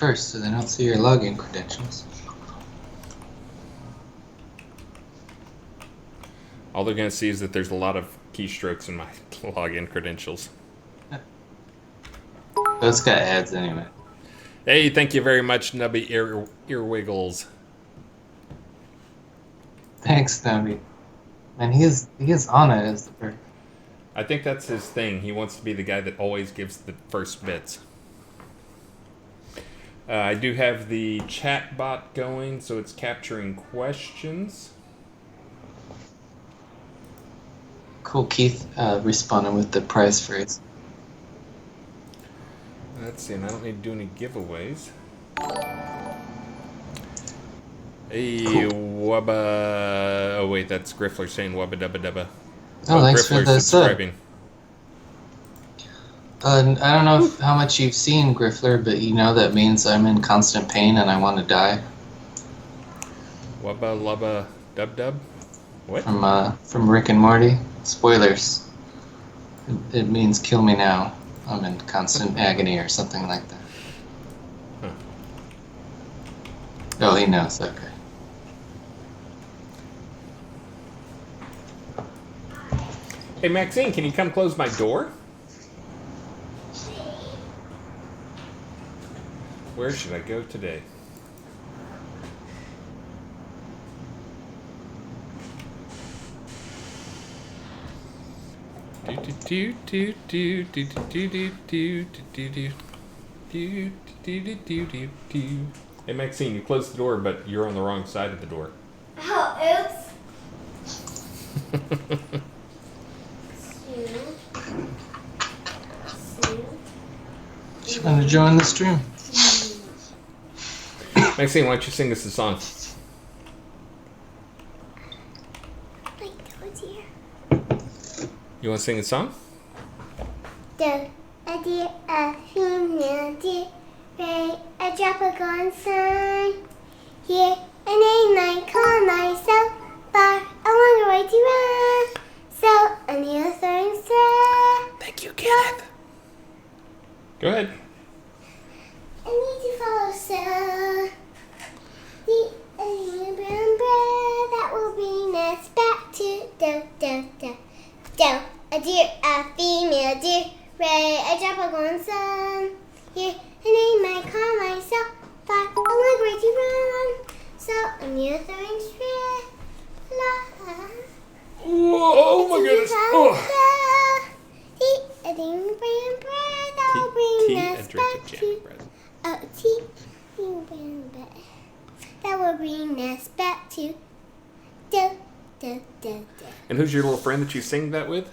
first so they don't see your login credentials. All they're going to see is that there's a lot of keystrokes in my login credentials. Those got ads anyway. Hey, thank you very much, Nubby Earwiggles. Thanks, Nubby. Man, he is on it as the bird. I think that's his thing. He wants to be the guy that always gives the first bits. I do have the chat bot going, so it's capturing questions. Cool, Keith responding with the prize phrase. Let's see, and I don't need to do any giveaways. Hey, cool. Wubba. Oh, wait, that's Griffler saying Wubba Dubba Dubba. Oh, thanks Griffler's for the subscribing. I don't know how much you've seen, Griffler, but you know that means I'm in constant pain and I want to die. Wubba Lubba Dub Dub? What? From Rick and Morty. Spoilers. It means kill me now. I'm in constant agony or something like that. Huh. Oh, he knows. Okay. Hey, Maxine, can you come close my door? Where should I go today? Hey, Maxine, you closed the door, but you're on the wrong side of the door. Oh, oops. Just want to join the stream. Maxine, why don't you sing us a song? You want to sing a song? A deer, a female deer, ray, a tropical sun. Here, an night, call myself, far, a longer way to run. So, a new throwing thread. Thank you, Kenneth. Go ahead. I need to follow so. The brown bread that will bring us back to do. A deer, a female deer, ray, a drop of golden sun. Here, a name I call myself, far, a long way to run. So, a new throwing straight, la. Whoa, oh my goodness. Eat a brown bread that will bring us back to that will bring us back to do. And who's your little friend that you sing that with?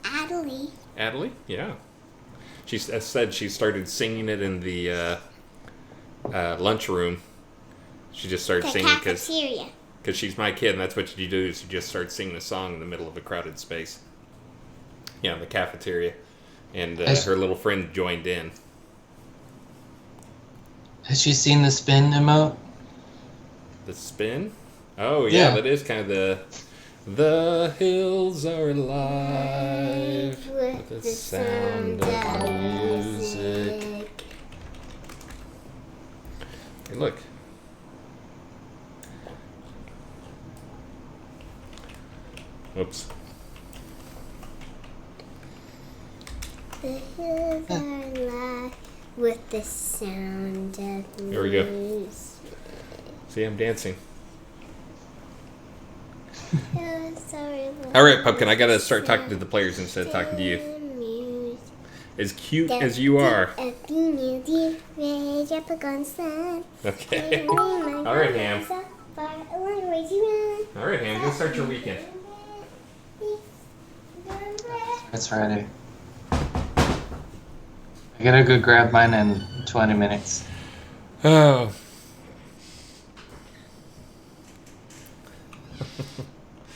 Adelie. Adelie? Yeah. She said she started singing it in the lunchroom. She just started singing because she's my kid, and that's what you do is you just start singing a song in the middle of a crowded space. Yeah, in the cafeteria. And her little friend joined in. Has she seen the spin emote? The spin? Oh, yeah, that is kind of the hills are alive with the sound of music. Hey, look. Oops. The hills are alive with the sound of music. Here we go. See, I'm dancing. All right, Pumpkin, I gotta start talking to the players instead of talking to you. As cute as you are. Okay. All right, Ham. All right, Ham, go start your weekend. It's Friday. I gotta go grab mine in 20 minutes. Oh.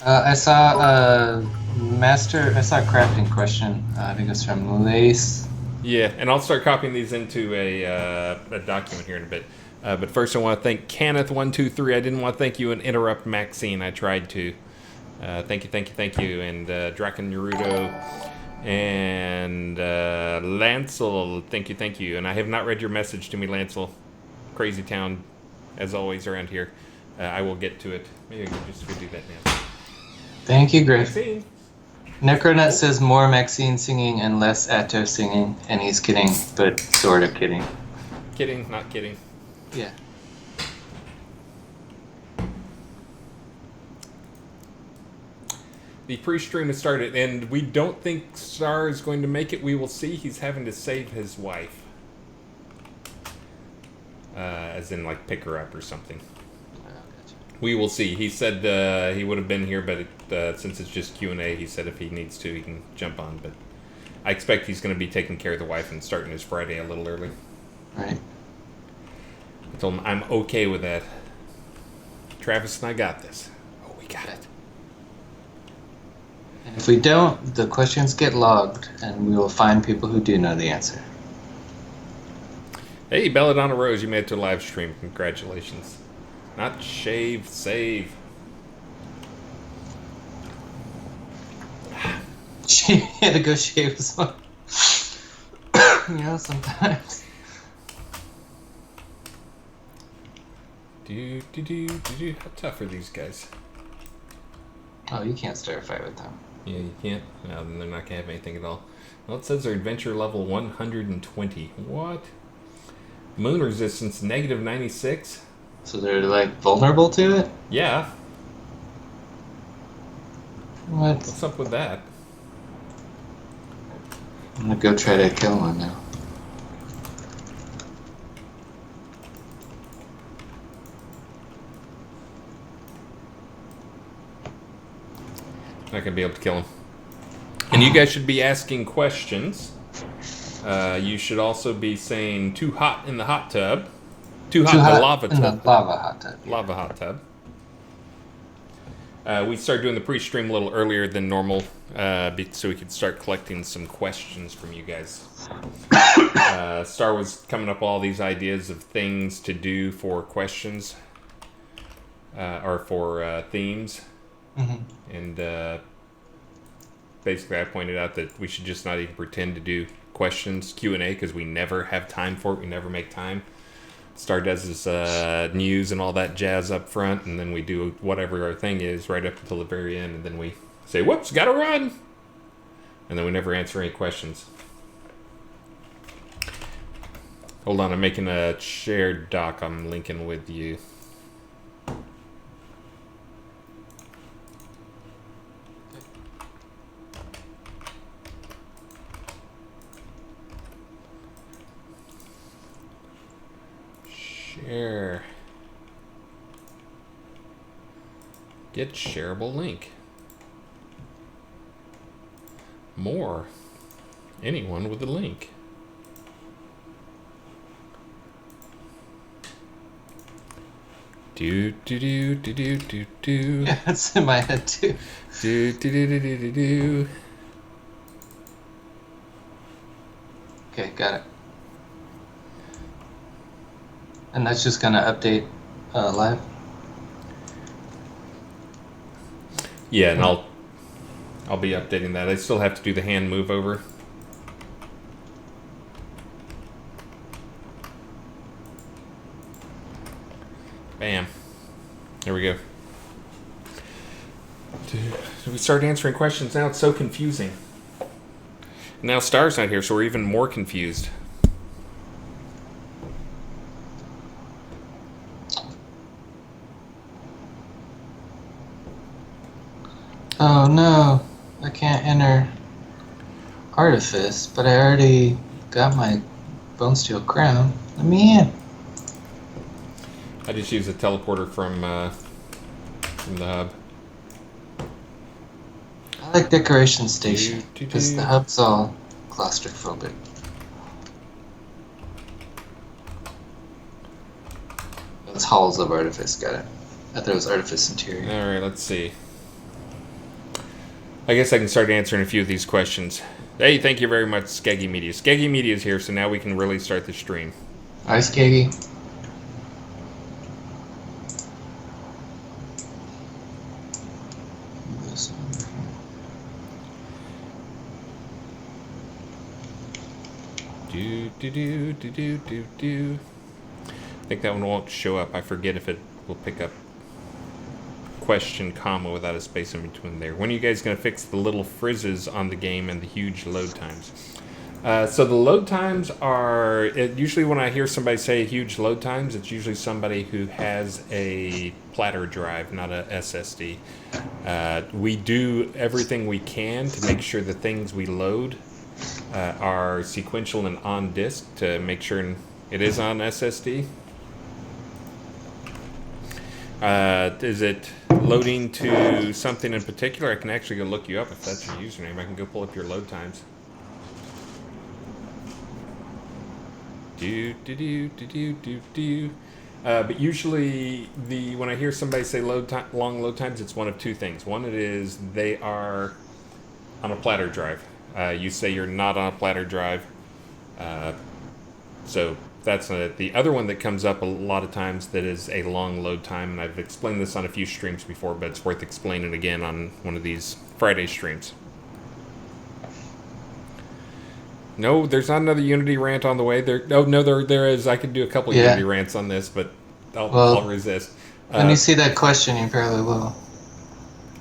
I saw a crafting question. I think it's from Lace. Yeah, and I'll start copying these into a document here in a bit. But first I want to thank Kenneth123. I didn't want to thank you and interrupt Maxine. I tried to. Thank you. And Draken Naruto and Lancel, thank you. And I have not read your message to me, Lancel. crazy town, as always, around here. I will get to it. Maybe I can just go do that now. Thank you, Griff. Maxine. Necronut says more Maxine singing and less Atto singing, and he's kidding, but sort of kidding. Kidding, not kidding. Yeah. The pre-stream has started, and we don't think Star is going to make it. We will see. He's having to save his wife. As in, like, pick her up or something. We will see. He said he would have been here, but since it's just Q&A, he said if he needs to, he can jump on. But I expect he's going to be taking care of the wife and starting his Friday a little early. Right. I told him I'm okay with that. Travis and I got this. Oh, we got it. And if we don't, the questions get logged, and we will find people who do know the answer. Hey, Belladonna Rose, you made it to a live stream. Congratulations. Not shave, save. She had to go shave this one. You know, sometimes. How tough are these guys? Oh, you can't start a fight with them. Yeah, you can't. No, then they're not gonna have anything at all. Well, it says their adventure level 120. What? Moon resistance negative 96. So they're like vulnerable to it? Yeah. What? What's up with that? I'm gonna go try to kill one now. Not gonna be able to kill him. And you guys should be asking questions. You should also be saying too hot in the hot tub. Too hot in the lava in tub. the lava hot tub. Lava hot tub. We started doing the pre-stream a little earlier than normal, so we could start collecting some questions from you guys. Star was coming up with all these ideas of things to do for questions, or for themes. Mm-hmm. And basically I pointed out that we should just not even pretend to do questions, Q&A, because we never have time for it. We never make time. Star does his news and all that jazz up front, and then we do whatever our thing is right up until the very end, and then we say, whoops, gotta run! And then we never answer any questions. Hold on, I'm making a shared doc I'm linking with you. Share. Get shareable link. More. Anyone with a link. Do do do do do do do. Yeah, that's in my head too. Do do do do do do do. Okay, got it. And that's just gonna update live? Yeah, and I'll be updating that. I still have to do the hand move over. Bam. There we go. Dude, we start answering questions now. It's so confusing. Now Star's not here, so we're even more confused. Oh no, I can't enter Artifice, but I already got my Bone Steel Crown. Let me in. I just use a teleporter from the hub. I like Decoration Station, because the hub's all claustrophobic. That's Halls of Artifice, got it. I thought it was Artifice Interior. Alright, let's see. I guess I can start answering a few of these questions. Hey, thank you very much, Skeggy Media. Skeggy Media is here, so now we can really start the stream. Hi, Skeggy. Do do do do do do do. I think that one won't show up. I forget if it will pick up question, comma, without a space in between there. When are you guys going to fix the little frizzes on the game and the huge load times? So the load times are, usually when I hear somebody say huge load times, it's usually somebody who has a platter drive, not a SSD. We do everything we can to make sure the things we load are sequential and on disk to make sure it is on SSD. Is it loading to something in particular? I can actually go look you up if that's your username. I can go pull up your load times. But usually, when I hear somebody say long load times, it's one of two things. One, it is they are on a platter drive. You say you're not on a platter drive, so that's the other one that comes up a lot of times. That is a long load time, and I've explained this on a few streams before, but it's worth explaining again on one of these Friday streams. No, there's not another Unity rant on the way. There is. I could do a couple Unity rants on this, but I'll resist. When you see that question, you probably will.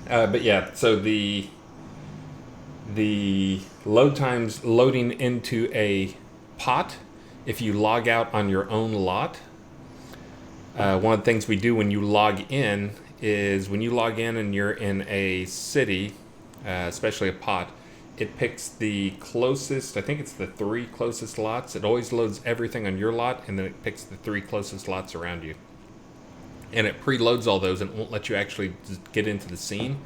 But yeah, so the load times loading into a pot, if you log out on your own lot, one of the things we do when you log in is when you log in and you're in a city, especially a pot, it picks the closest, I think it's the 3 closest lots. It always loads everything on your lot, and then it picks the 3 closest lots around you. And it preloads all those, and it won't let you actually get into the scene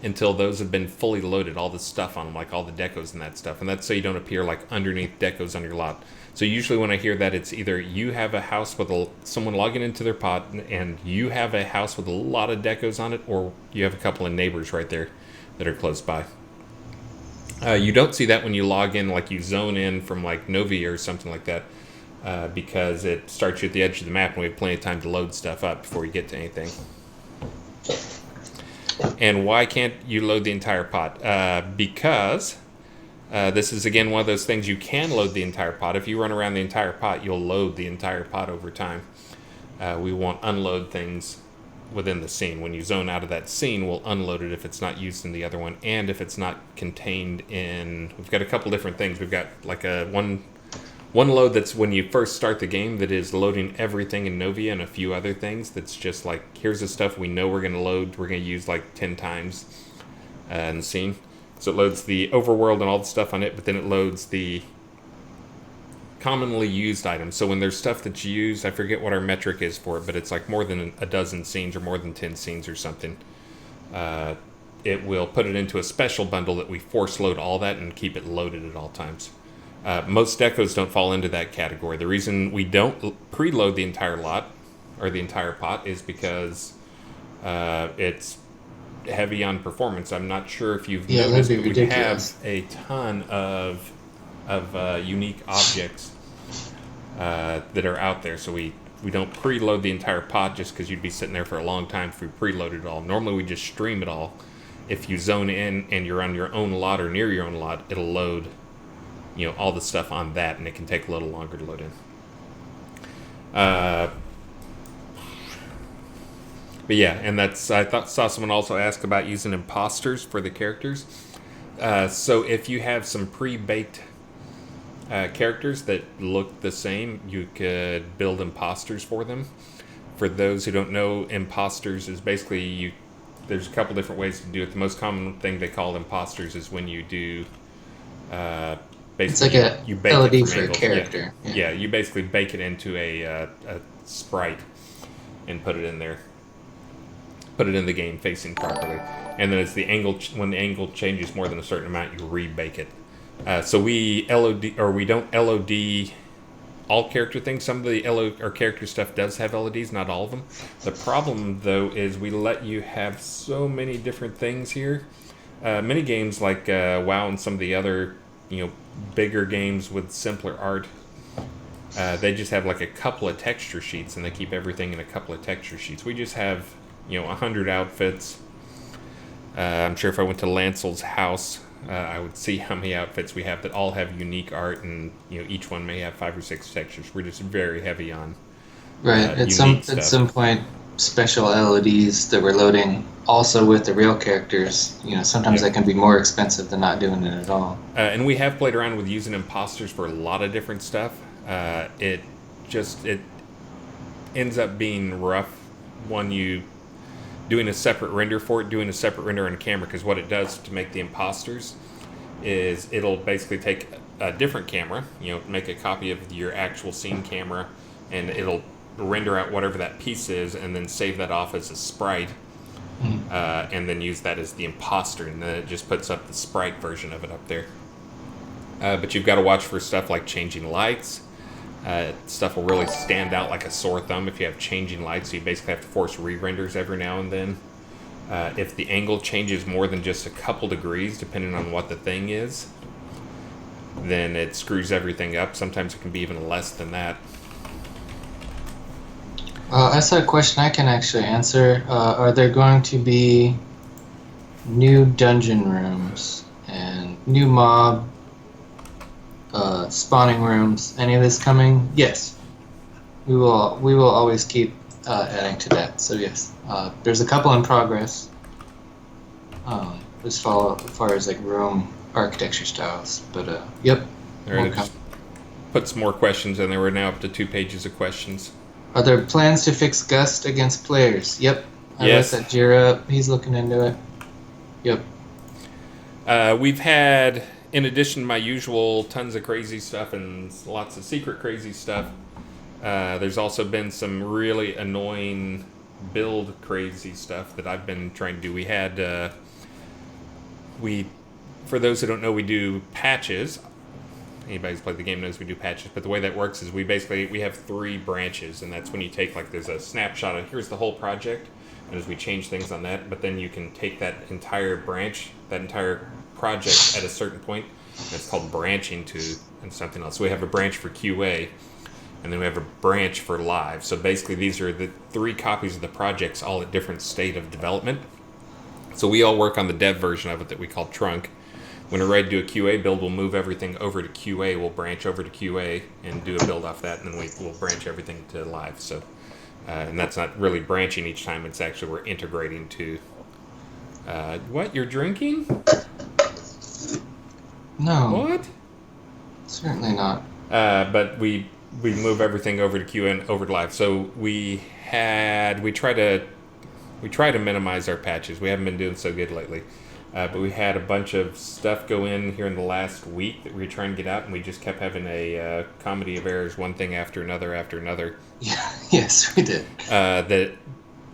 until those have been fully loaded, all the stuff on them, like all the decos and that stuff. And that's so you don't appear like underneath decos on your lot. So usually when I hear that, it's either you have a house with someone logging into their pot, and you have a house with a lot of decos on it, or you have a couple of neighbors right there that are close by. You don't see that when you log in, like you zone in from like Novi or something like that, because it starts you at the edge of the map, and we have plenty of time to load stuff up before you get to anything. And why can't you load the entire pot? Because this is, again, one of those things you can load the entire pot. If you run around the entire pot, you'll load the entire pot over time. We won't unload things within the scene. When you zone out of that scene, we'll unload it if it's not used in the other one, and if it's not contained in... We've got a couple different things. We've got like a one load that's when you first start the game that is loading everything in Novia and a few other things. That's just like, here's the stuff we know we're going to load. We're going to use like 10 times in the scene. So it loads the overworld and all the stuff on it, but then it loads the commonly used items. So when there's stuff that's used, I forget what our metric is for it, but it's like more than a dozen scenes or more than 10 scenes or something. It will put it into a special bundle that we force load all that and keep it loaded at all times. Most decos don't fall into that category. The reason we don't preload the entire lot or the entire pot is because it's heavy on performance. I'm not sure if you've noticed, but we have a ton of unique objects that are out there. So we don't preload the entire pot just because you'd be sitting there for a long time if we preloaded it all. Normally we just stream it all. If you zone in and you're on your own lot or near your own lot, it'll load, all the stuff on that, and it can take a little longer to load in. But yeah, and I saw someone also ask about using imposters for the characters. So if you have some pre-baked characters that look the same, you could build imposters for them. For those who don't know, imposters is basically there's a couple different ways to do it. The most common thing they call imposters is when you do basically it's like you bake LED it for a character. Yeah, you basically bake it into a sprite and put it in there. Put it in the game facing properly, and then it's the angle. When the angle changes more than a certain amount, you rebake it. So we don't LOD all character things. Some of the character stuff does have LODs, not all of them. The problem though is we let you have so many different things here. Many games like WoW and some of the other bigger games with simpler art, they just have like a couple of texture sheets, and they keep everything in a couple of texture sheets. We just have 100 outfits. I'm sure if I went to Lancel's house, I would see how many outfits we have that all have unique art, and each one may have 5 or 6 textures. We're just very heavy on Right. At unique at stuff. some point, special LEDs that we're loading also with the real characters. Sometimes Yep. that can be more expensive than not doing it at all. And we have played around with using imposters for a lot of different stuff. It ends up being rough when you doing a separate render for it, doing a separate render on camera, because what it does to make the imposters is it'll basically take a different camera, make a copy of your actual scene camera, and it'll render out whatever that piece is, and then save that off as a sprite, and then use that as the imposter, and then it just puts up the sprite version of it up there. But you've got to watch for stuff like changing lights. Stuff will really stand out like a sore thumb if you have changing lights, so you basically have to force re-renders every now and then. If the angle changes more than just a couple degrees, depending on what the thing is, then it screws everything up. Sometimes it can be even less than that. That's a question I can actually answer. Are there going to be new dungeon rooms and new mob spawning rooms? Any of this coming? Yes. We will always keep adding to that. So yes, there's a couple in progress. As far as like room architecture styles, but yep. All right, I just put some more questions in there. We're now up to 2 pages of questions. Are there plans to fix Gust against players? Yep. Yes. I looked at Jira up. He's looking into it. Yep. We've had, in addition to my usual tons of crazy stuff and lots of secret crazy stuff, there's also been some really annoying build crazy stuff that I've been trying to do. We had, for those who don't know, we do patches. Anybody who's played the game knows we do patches, but the way that works is we have 3 branches, and that's when you take, like, there's a snapshot of here's the whole project, and as we change things on that, but then you can take that entire branch, that entire project at a certain point, and it's called branching to and something else. So we have a branch for QA, and then we have a branch for live. So basically these are the 3 copies of the projects all at different state of development. So we all work on the dev version of it that we call Trunk. When we're ready to do a QA build, we'll move everything over to QA. We'll branch over to QA and do a build off that, and then we'll branch everything to live. So, and that's not really branching each time. It's actually we're integrating to. What? You're drinking? No. What? Certainly not. But we move everything over to QA and over to live. So we try to minimize our patches. We haven't been doing so good lately. But we had a bunch of stuff go in here in the last week that we were trying to get out, and we just kept having a comedy of errors, one thing after another after another. Yeah, yes, we did. That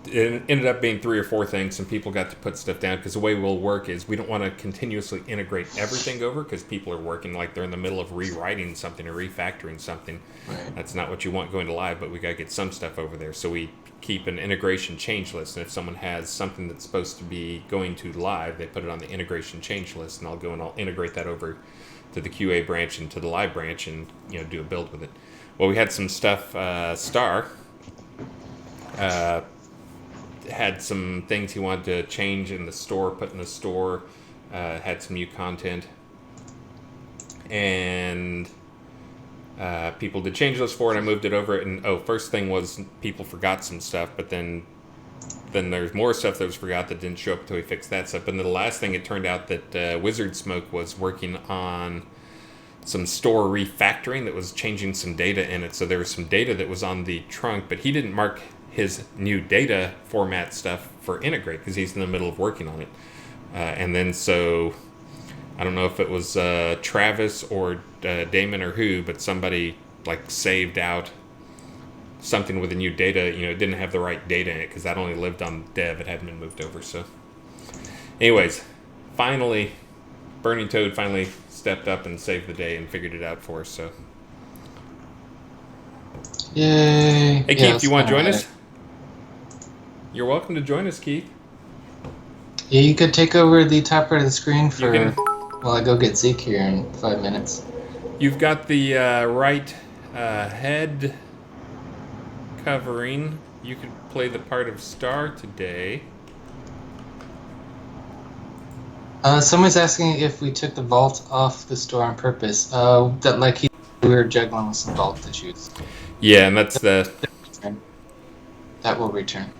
it ended up being 3 or 4 things, and people got to put stuff down, because the way we'll work is we don't want to continuously integrate everything over, because people are working like they're in the middle of rewriting something or refactoring something. Right. That's not what you want going to live, but we got to get some stuff over there. So we keep an integration change list, and if someone has something that's supposed to be going to live, they put it on the integration change list, and I'll go and I'll integrate that over to the QA branch and to the live branch, and do a build with it. Well, we had some stuff. Star had some things he wanted to change in the store, put in the store. Had some new content, and people did change lists for it. I moved it over, and first thing was people forgot some stuff, but then there's more stuff that was forgot that didn't show up until we fixed that stuff. And then the last thing, it turned out that Wizard Smoke was working on some store refactoring that was changing some data in it. So there was some data that was on the trunk, but he didn't mark his new data format stuff for integrate because he's in the middle of working on it. And then so I don't know if it was Travis or Damon or who, but somebody like saved out something with the new data. It didn't have the right data in it because that only lived on dev. It hadn't been moved over. So anyways, finally, Burning Toad finally stepped up and saved the day and figured it out for us. So Yay. hey, Keith, you want to join us? You're welcome to join us, Keith. Yeah, you could take over the top part of the screen for can- while I go get Zeke here in 5 minutes. You've got the right head covering. You could play the part of Star today. Someone's asking if we took the vault off the store on purpose. We were juggling with some vault issues. Yeah, and that's the That will return.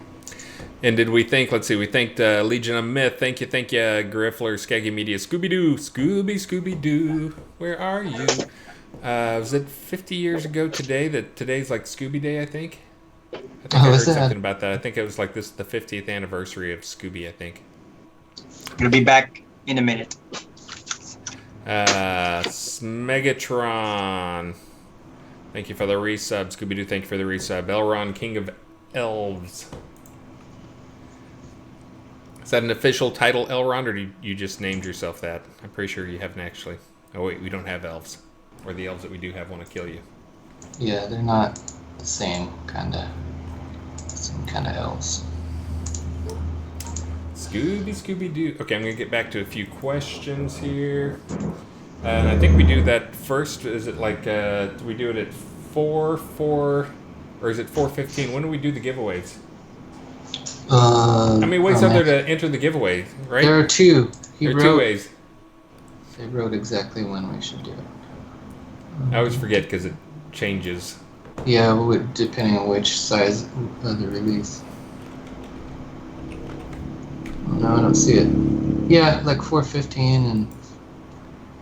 And did we think? Let's see. We thanked Legion of Myth. Thank you, Griffler, Skaggy Media, Scooby Doo, Scooby Doo. Where are you? Was it 50 years ago today? That today's like Scooby Day, I think. I think I heard something about that. I think it was like this the 50th anniversary of Scooby. I think. It'll be back in a minute. Megatron. Thank you for the resub. Scooby Doo. Thank you for the resub. Elron, King of Elves. Is that an official title, Elrond, or do you just named yourself that? I'm pretty sure you haven't actually. Oh, wait, we don't have elves. Or the elves that we do have want to kill you. Yeah, they're not the same kind of elves. Scooby Doo. Okay, I'm going to get back to a few questions here. And I think we do that first. Is it like, do we do it at 4, or is it 4:15? When do we do the giveaways? How many ways are there to enter the giveaway, right? There are two. There are 2 ways. They wrote exactly when we should do it. I always forget because it changes. Yeah, depending on which size of the release. No, I don't see it. Yeah, like 4:15 and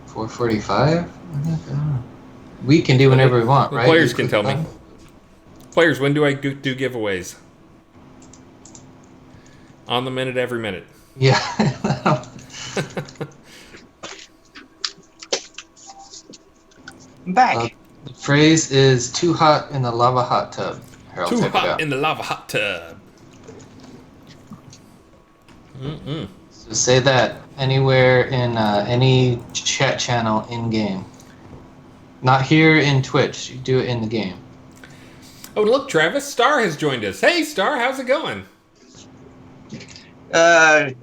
4:45. I don't know. We can do whenever we want, right? Players can tell me. Players, when do I do giveaways? On the minute, every minute. Yeah. I'm back. The phrase is too hot in the lava hot tub. Harold, Too check it hot out. in the lava hot tub. So say that anywhere in any chat channel in game. Not here in Twitch. You do it in the game. Oh, look, Travis. Star has joined us. Hey, Star, how's it going?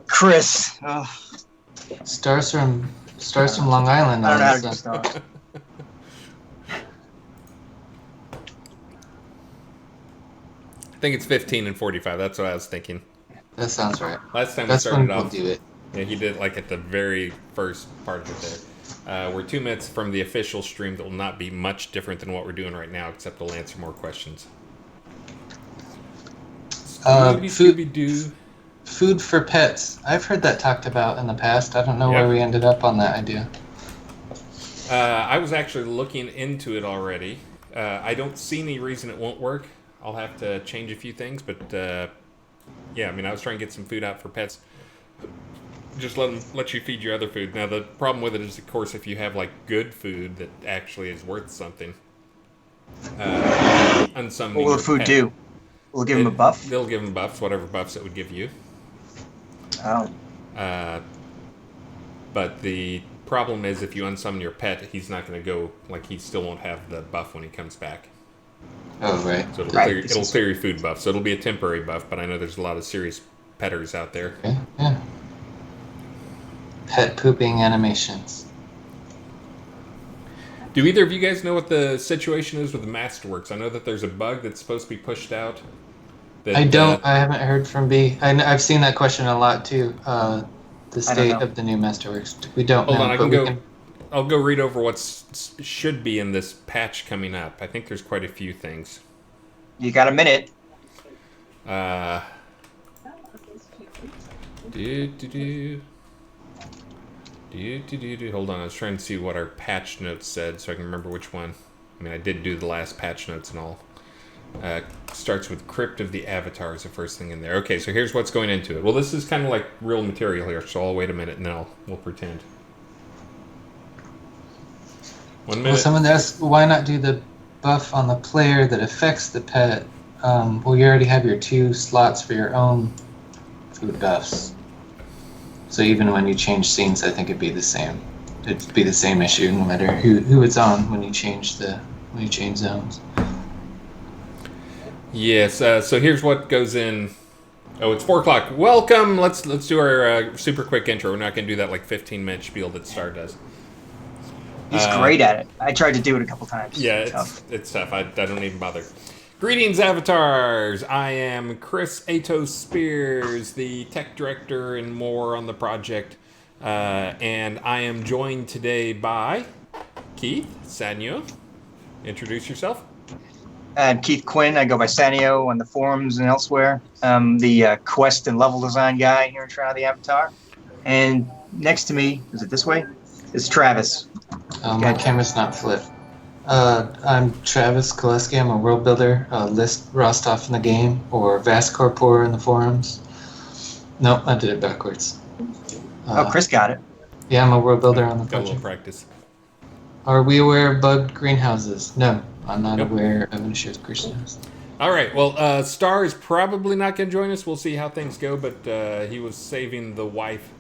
Chris. Oh, Stars from Long Island. I don't know how to so- do stuff. I think it's 15 and 45. That's what I was thinking. That sounds right. Last time That's we when started we'll off, do it. yeah, he did like at the very first part of it there. We're 2 minutes from the official stream that will not be much different than what we're doing right now, except we'll answer more questions. Scooby-Doo. Food for pets. I've heard that talked about in the past. I don't know where we ended up on that idea. I was actually looking into it already. I don't see any reason it won't work. I'll have to change a few things, but yeah, I mean, I was trying to get some food out for pets. Just let you feed your other food. Now, the problem with it is, of course, if you have like good food that actually is worth something, unsummoning What will your the food pet, do? Will it give him a buff? They'll give him buffs, whatever buffs it would give you. Oh. But the problem is, if you unsummon your pet, he's not going to go, like, he still won't have the buff when he comes back. Oh, right. So it'll, Right, it'll clear your food buff. So it'll be a temporary buff, but I know there's a lot of serious petters out there. Okay, yeah. Pet pooping animations. Do either of you guys know what the situation is with the Masterworks? I know that there's a bug that's supposed to be pushed out. That, I don't. I haven't heard from B. I've seen that question a lot too. The state know. of the new Masterworks. We don't Hold know. on, I but can we go. I'll go read over what should be in this patch coming up. I think there's quite a few things. You got a minute. Hold on, I was trying to see what our patch notes said so I can remember which one. I mean, I did do the last patch notes and all. Starts with Crypt of the Avatar is the first thing in there. Okay, so here's what's going into it. Well, this is kind of like real material here, so I'll wait a minute and then we'll pretend. 1 minute. Well, someone asked, why not do the buff on the player that affects the pet? Well, you already have your 2 slots for your own food buffs. So even when you change scenes, I think it'd be the same. It'd be the same issue no matter who it's on when you change zones. Yes. So here's what goes in. Oh, it's 4 o'clock. Welcome. Let's do our super quick intro. We're not going to do that like 15-minute spiel that Star does. He's great at it. I tried to do it a couple times. Yeah, it's tough. I don't even bother. Greetings, avatars! I am Chris Atos Spears, the tech director and more on the project. And I am joined today by Keith Sanyo. Introduce yourself. I'm Keith Quinn. I go by Sanio on the forums and elsewhere. I'm the quest and level design guy here in Shroud of the Avatar. And next to me, is it this way? Is Travis. My camera's not flipped. I'm Travis Koleski. I'm a world builder. List Rostov in the game, or Vascorpor in the forums. Nope, I did it backwards. Chris got it. Yeah, I'm a world builder on the Got a little project. practice. Are we aware of bugged greenhouses? No, I'm not Nope. aware of an issue with greenhouses. All right. Well, Star is probably not going to join us. We'll see how things go. But he was saving the wife,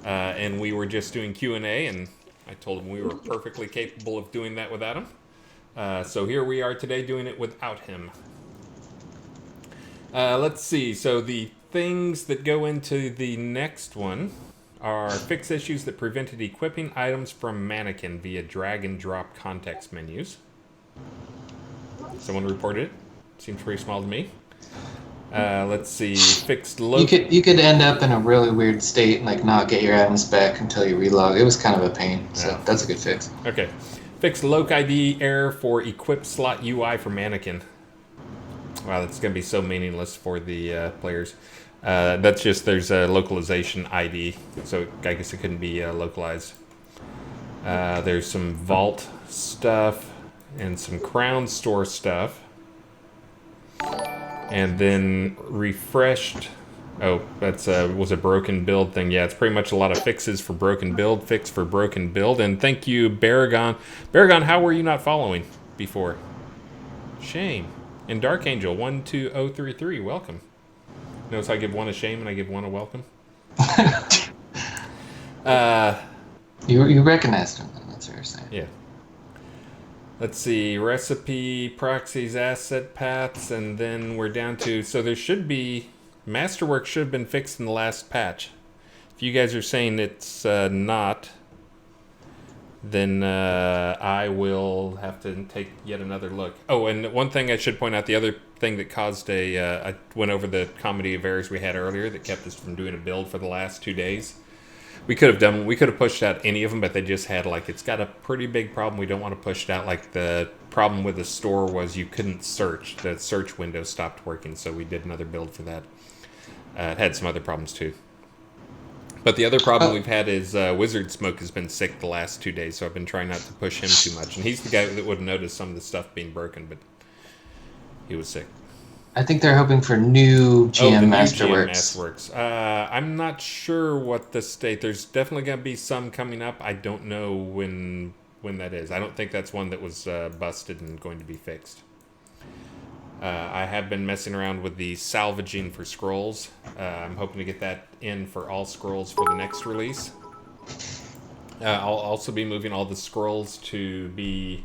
and we were just doing Q&A, and I told him we were perfectly capable of doing that without him. So here we are today doing it without him. Let's see. So the things that go into the next one are fix issues that prevented equipping items from mannequin via drag and drop context menus. Someone reported it. Seems pretty small to me. Let's see. Fixed You could end up in a really weird state and like not get your items back until you relog. It was kind of a pain, so Yeah. that's a good fix. Okay. Fixed loc ID error for equip slot UI for mannequin. Wow, that's going to be so meaningless for the players. That's just, there's a localization ID, so I guess it couldn't be localized. There's some vault stuff and some crown store stuff. And then refreshed. Oh, that's was a broken build thing. Yeah, it's pretty much a lot of fixes for broken build, fix for broken build. And thank you, Baragon. Baragon, how were you not following before? Shame. And Dark Angel 12033, welcome. Notice I give one a shame and I give one a welcome. You recognized him, that's what you're saying. Yeah. Let's see, recipe, proxies, asset paths, and then we're down to, so there should be, Masterwork should have been fixed in the last patch. If you guys are saying it's not, then I will have to take yet another look. Oh, and one thing I should point out, the other thing that caused I went over the comedy of errors we had earlier that kept us from doing a build for the last 2 days. We could have pushed out any of them, but they just had like, it's got a pretty big problem. We don't want to push it out. Like the problem with the store was you couldn't search. The search window stopped working, so we did another build for that. It had some other problems too. But the other problem we've had is Wizard Smoke has been sick the last 2 days, so I've been trying not to push him too much. And he's the guy that would have noticed some of the stuff being broken, but he was sick. I think they're hoping for new GM Masterworks. Masterworks. I'm not sure what the state. There's definitely going to be some coming up. I don't know when that is. I don't think that's one that was busted and going to be fixed. I have been messing around with the salvaging for scrolls. I'm hoping to get that in for all scrolls for the next release. I'll also be moving all the scrolls to be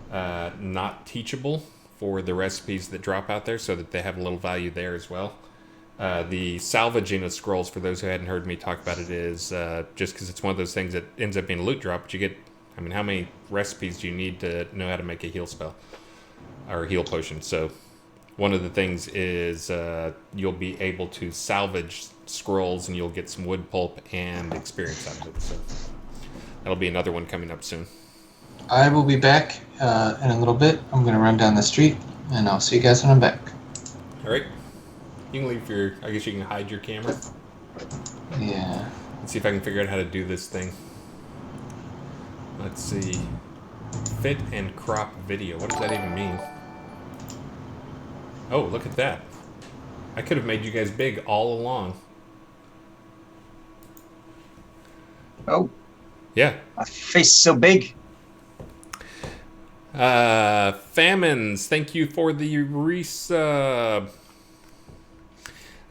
not teachable for the recipes that drop out there, so that they have a little value there as well. The salvaging of scrolls, for those who hadn't heard me talk about it, is just because it's one of those things that ends up being a loot drop, but you get, I mean, how many recipes do you need to know how to make a heal spell? Or heal potion? So one of the things is you'll be able to salvage scrolls and you'll get some wood pulp and experience out of it. So that'll be another one coming up soon. I will be back in a little bit. I'm going to run down the street, and I'll see you guys when I'm back. All right. You can leave your, I guess you can hide your camera. Yeah. Let's see if I can figure out how to do this thing. Let's see. Fit and crop video. What does that even mean? Oh, look at that. I could have made you guys big all along. Oh, Yeah. my face is so big. Famines, thank you for the resub.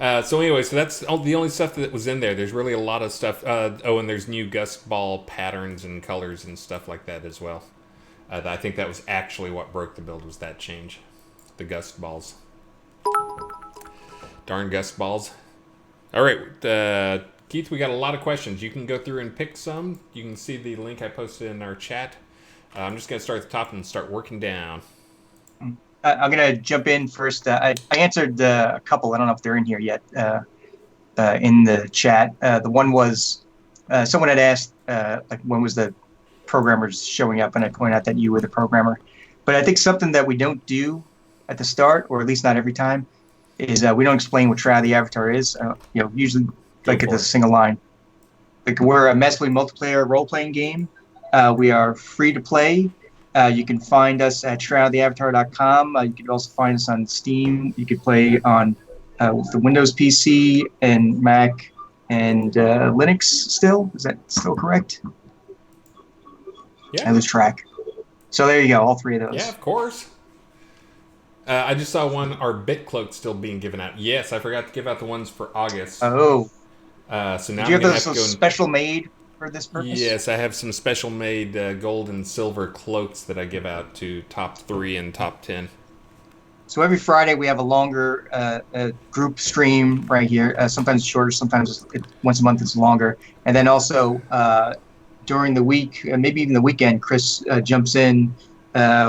So anyway, so that's the only stuff that was in there. There's really a lot of stuff. Oh, and there's new gust ball patterns and colors and stuff like that as well. I think that was actually what broke the build, was that change. The gust balls. Darn gust balls. All right, Keith, we got a lot of questions. You can go through and pick some. You can see the link I posted in our chat. I'm just going to start at the top and start working down. I'm going to jump in first. I answered a couple. I don't know if they're in here yet in the chat. The one was someone had asked, like, when was the programmers showing up? And I pointed out that you were the programmer. But I think something that we don't do at the start, or at least not every time, is we don't explain what Shroud of the Avatar is. Usually like at the single line. Like we're a massively multiplayer role-playing game. We are free to play. You can find us at shroudtheavatar.com. You can also find us on Steam. You can play on the Windows PC and Mac and Linux still. Is that still correct? Yeah. I lose track. So there you go, all three of those. Yeah, of course. I just saw one, our BitCloak still being given out. Yes, I forgot to give out the ones for August. Oh. So now Did you I'm have going to those have to go special made for this purpose? Yes, I have some special made gold and silver cloaks that I give out to top 3 and top 10. So every Friday we have a longer group stream right here. Sometimes shorter, sometimes once a month it's longer. And then also during the week, maybe even the weekend, Chris jumps in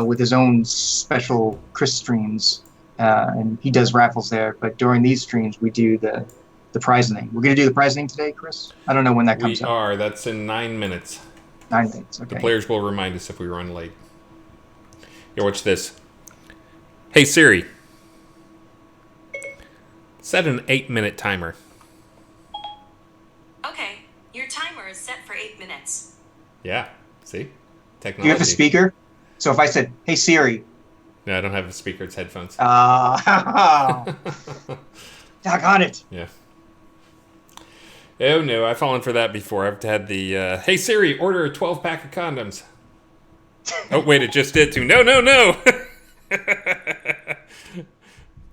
with his own special Chris streams, and he does raffles there. But during these streams, we do the prizing. We're going to do the prizing today, Chris? I don't know when that comes We out. are. That's in 9 minutes. 9 minutes, okay. The players will remind us if we run late. Here, watch this. Hey, Siri. Set an 8-minute timer. Okay, your timer is set for 8 minutes. Yeah, see? Do Technology. you have a speaker? So if I said, hey, Siri. No, I don't have a speaker. It's headphones. Doggone it. Yeah. Oh, no. I've fallen for that before. I've had the, hey, Siri, order a 12-pack of condoms. Oh, wait, it just did too. No, no, no.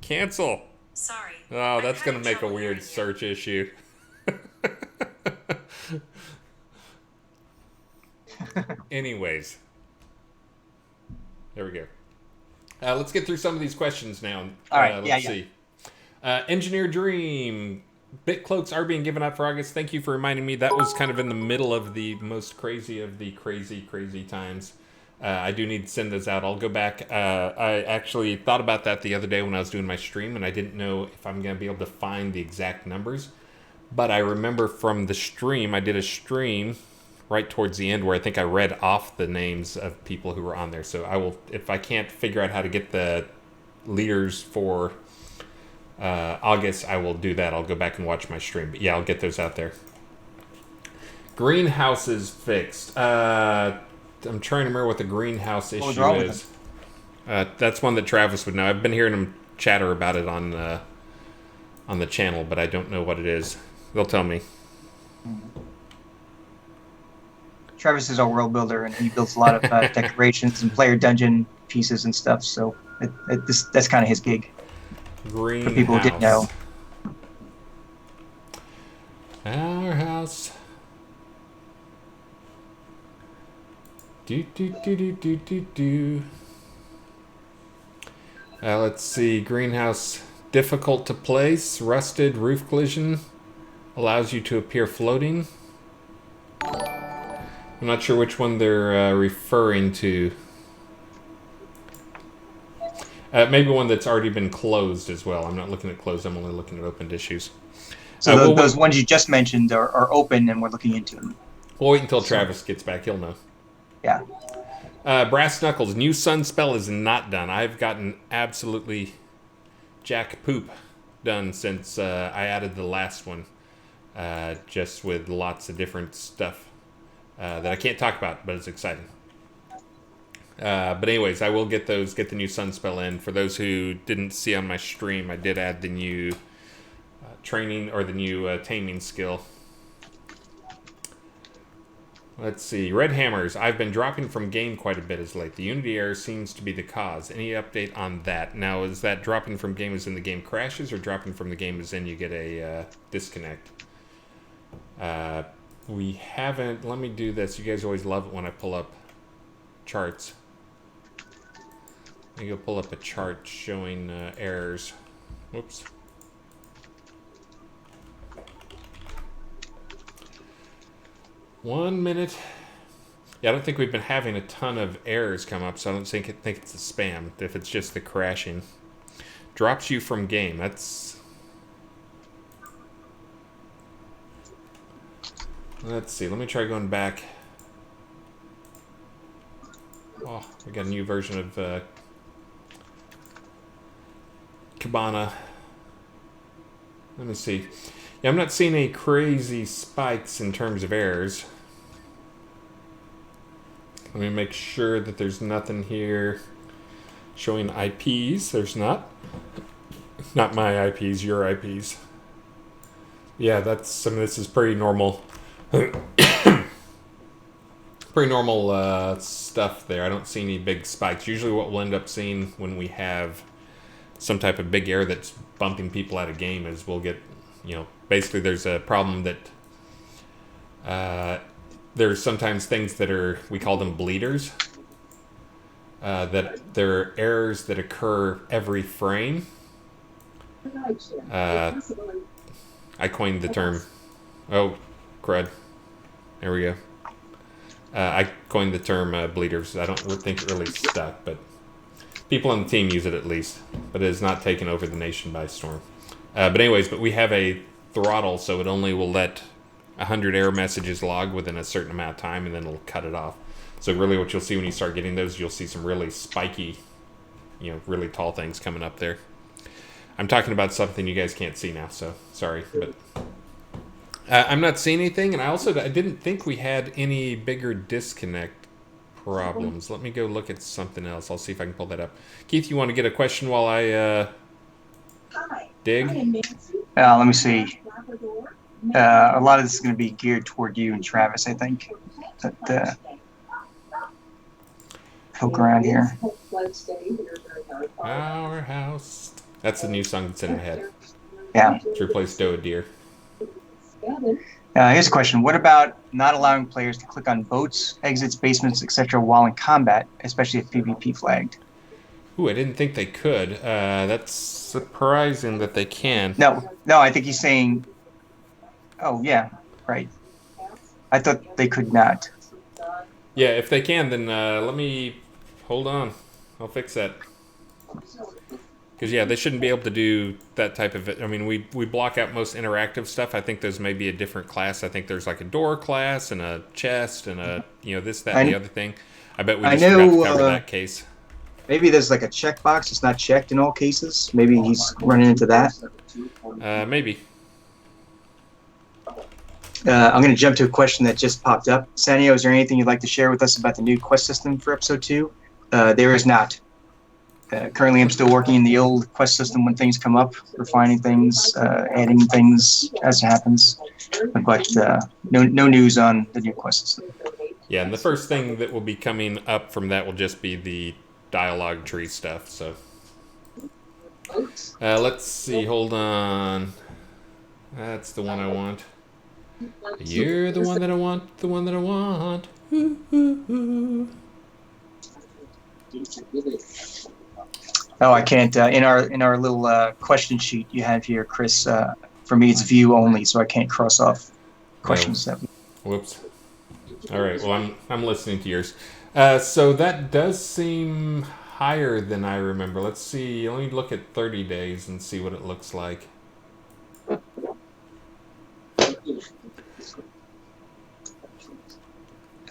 Cancel. Sorry. Oh, that's going to I'm having make a trouble weird hearing you. search issue. Anyways. There we go. Let's get through some of these questions now. All right, Let's see. Engineer Dream. BitCloaks are being given out for August. Thank you for reminding me. That was kind of in the middle of the most crazy of the crazy, crazy times. I do need to send those out. I'll go back. I actually thought about that the other day when I was doing my stream, and I didn't know if I'm going to be able to find the exact numbers. But I remember from the stream, I did a stream right towards the end where I think I read off the names of people who were on there. So I will, if I can't figure out how to get the leaders for August, I will do that. I'll go back and watch my stream. But yeah, I'll get those out there. Greenhouse is fixed. I'm trying to remember what the greenhouse issue is. That's one that Travis would know. I've been hearing him chatter about it on the channel, but I don't know what it is. They'll tell me. Travis is our world builder, and he builds a lot of decorations and player dungeon pieces and stuff. So that's kind of his gig. Greenhouse. For people who didn't know. Our house. Do do do do do do do. Let's see. Greenhouse difficult to place. Rusted roof collision allows you to appear floating. I'm not sure which one they're referring to. Maybe one that's already been closed as well. I'm not looking at closed. I'm only looking at opened issues. So those ones you just mentioned are open, and we're looking into them. We'll wait until Travis gets back. He'll know. Yeah. Brass Knuckles. New Sun spell is not done. I've gotten absolutely jack poop done since I added the last one. Just with lots of different stuff that I can't talk about, but it's exciting. But anyways, I will get the new Sun spell in. For those who didn't see on my stream, I did add the new training or the new taming skill. Let's see. Red Hammers. I've been dropping from game quite a bit as late. The Unity error seems to be the cause. Any update on that? Now, is that dropping from game as in the game crashes, or dropping from the game as in you get a disconnect? We haven't... Let me do this. You guys always love it when I pull up charts. Let me go pull up a chart showing errors. Whoops. One minute. Yeah, I don't think we've been having a ton of errors come up, so I don't think it's the spam. If it's just the crashing. Drops you from game. That's... Let's see. Let me try going back. Oh, we got a new version of Cabana. Let me see. Yeah, I'm not seeing any crazy spikes in terms of errors. Let me make sure that there's nothing here showing IPs. There's not. Not my IPs, your IPs. Yeah, this is pretty normal. Pretty normal stuff there. I don't see any big spikes. Usually what we'll end up seeing when we have some type of big error that's bumping people out of game is we'll get, basically there's a problem that there's sometimes things that are, we call them bleeders, that there are errors that occur every frame. I coined the term. Oh, crud. There we go. I coined the term bleeders. I don't think it really stuck, but people on the team use it at least. But it has not taken over the nation by storm. But we have a throttle, so it only will let 100 error messages log within a certain amount of time, and then it'll cut it off. So really what you'll see when you start getting those, you'll see some really spiky, really tall things coming up there. I'm talking about something you guys can't see now, so sorry. But I'm not seeing anything, and I didn't think we had any bigger disconnect problems. Let me go look at something else. I'll see if I can pull that up. Keith, you want to get a question while I dig? Let me see. A lot of this is going to be geared toward you and Travis, I think. But, poke around here. Our house. That's the new song that's in my head. Yeah. To replace Doe Deer. Here's a question. What about not allowing players to click on boats, exits, basements, etc. while in combat, especially if PvP flagged? Ooh, I didn't think they could. That's surprising that they can. No, I think he's saying... Oh, yeah, right. I thought they could not. Yeah, if they can, then let me... Hold on. I'll fix that. Because, yeah, they shouldn't be able to do that type of... I mean, we block out most interactive stuff. I think there's maybe a different class. I think there's like a door class and a chest and a, this, that, and the other thing. I bet we just forgot to cover that case. Maybe there's like a checkbox. It's not checked in all cases. Maybe he's running into that. Maybe. I'm going to jump to a question that just popped up. Sanio, is there anything you'd like to share with us about the new quest system for Episode 2? There is not. Currently, I'm still working in the old quest system when things come up, refining things, adding things as it happens. But no news on the new quest system. Yeah, and the first thing that will be coming up from that will just be the dialogue tree stuff. So let's see. Hold on. That's the one I want. You're the one that I want. The one that I want. Ooh, ooh, ooh. Oh, I can't. In our little question sheet you have here, Chris. For me, it's view only, so I can't cross off questions. Oh. Whoops. All right. Well, I'm listening to yours. So that does seem higher than I remember. Let's see. Let me look at 30 days and see what it looks like.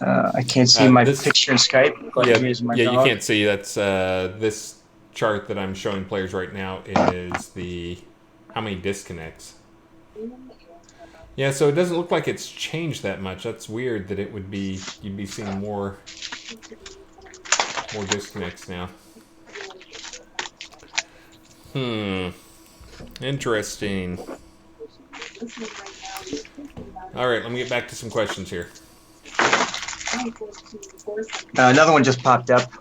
I can't see my picture in Skype. But here's my dog. You can't see. That's this chart that I'm showing players right now is the how many disconnects. Yeah, so it doesn't look like it's changed that much. That's weird that it would be you'd be seeing more disconnects now. Interesting. All right, let me get back to some questions here. Another one just popped up.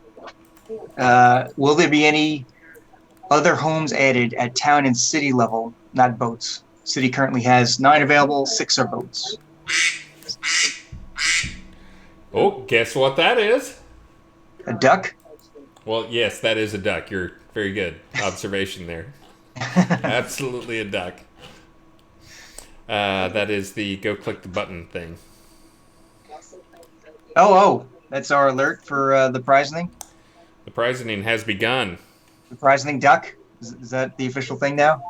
Will there be any other homes added at town and city level, not boats? City currently has 9 available, 6 are boats. Oh, guess what that is? A duck? Well, yes, that is a duck. You're very good observation there. Absolutely a duck. That is the go click the button thing. Oh, that's our alert for the prizening? The prizening has begun. The prizening duck? Is that the official thing now?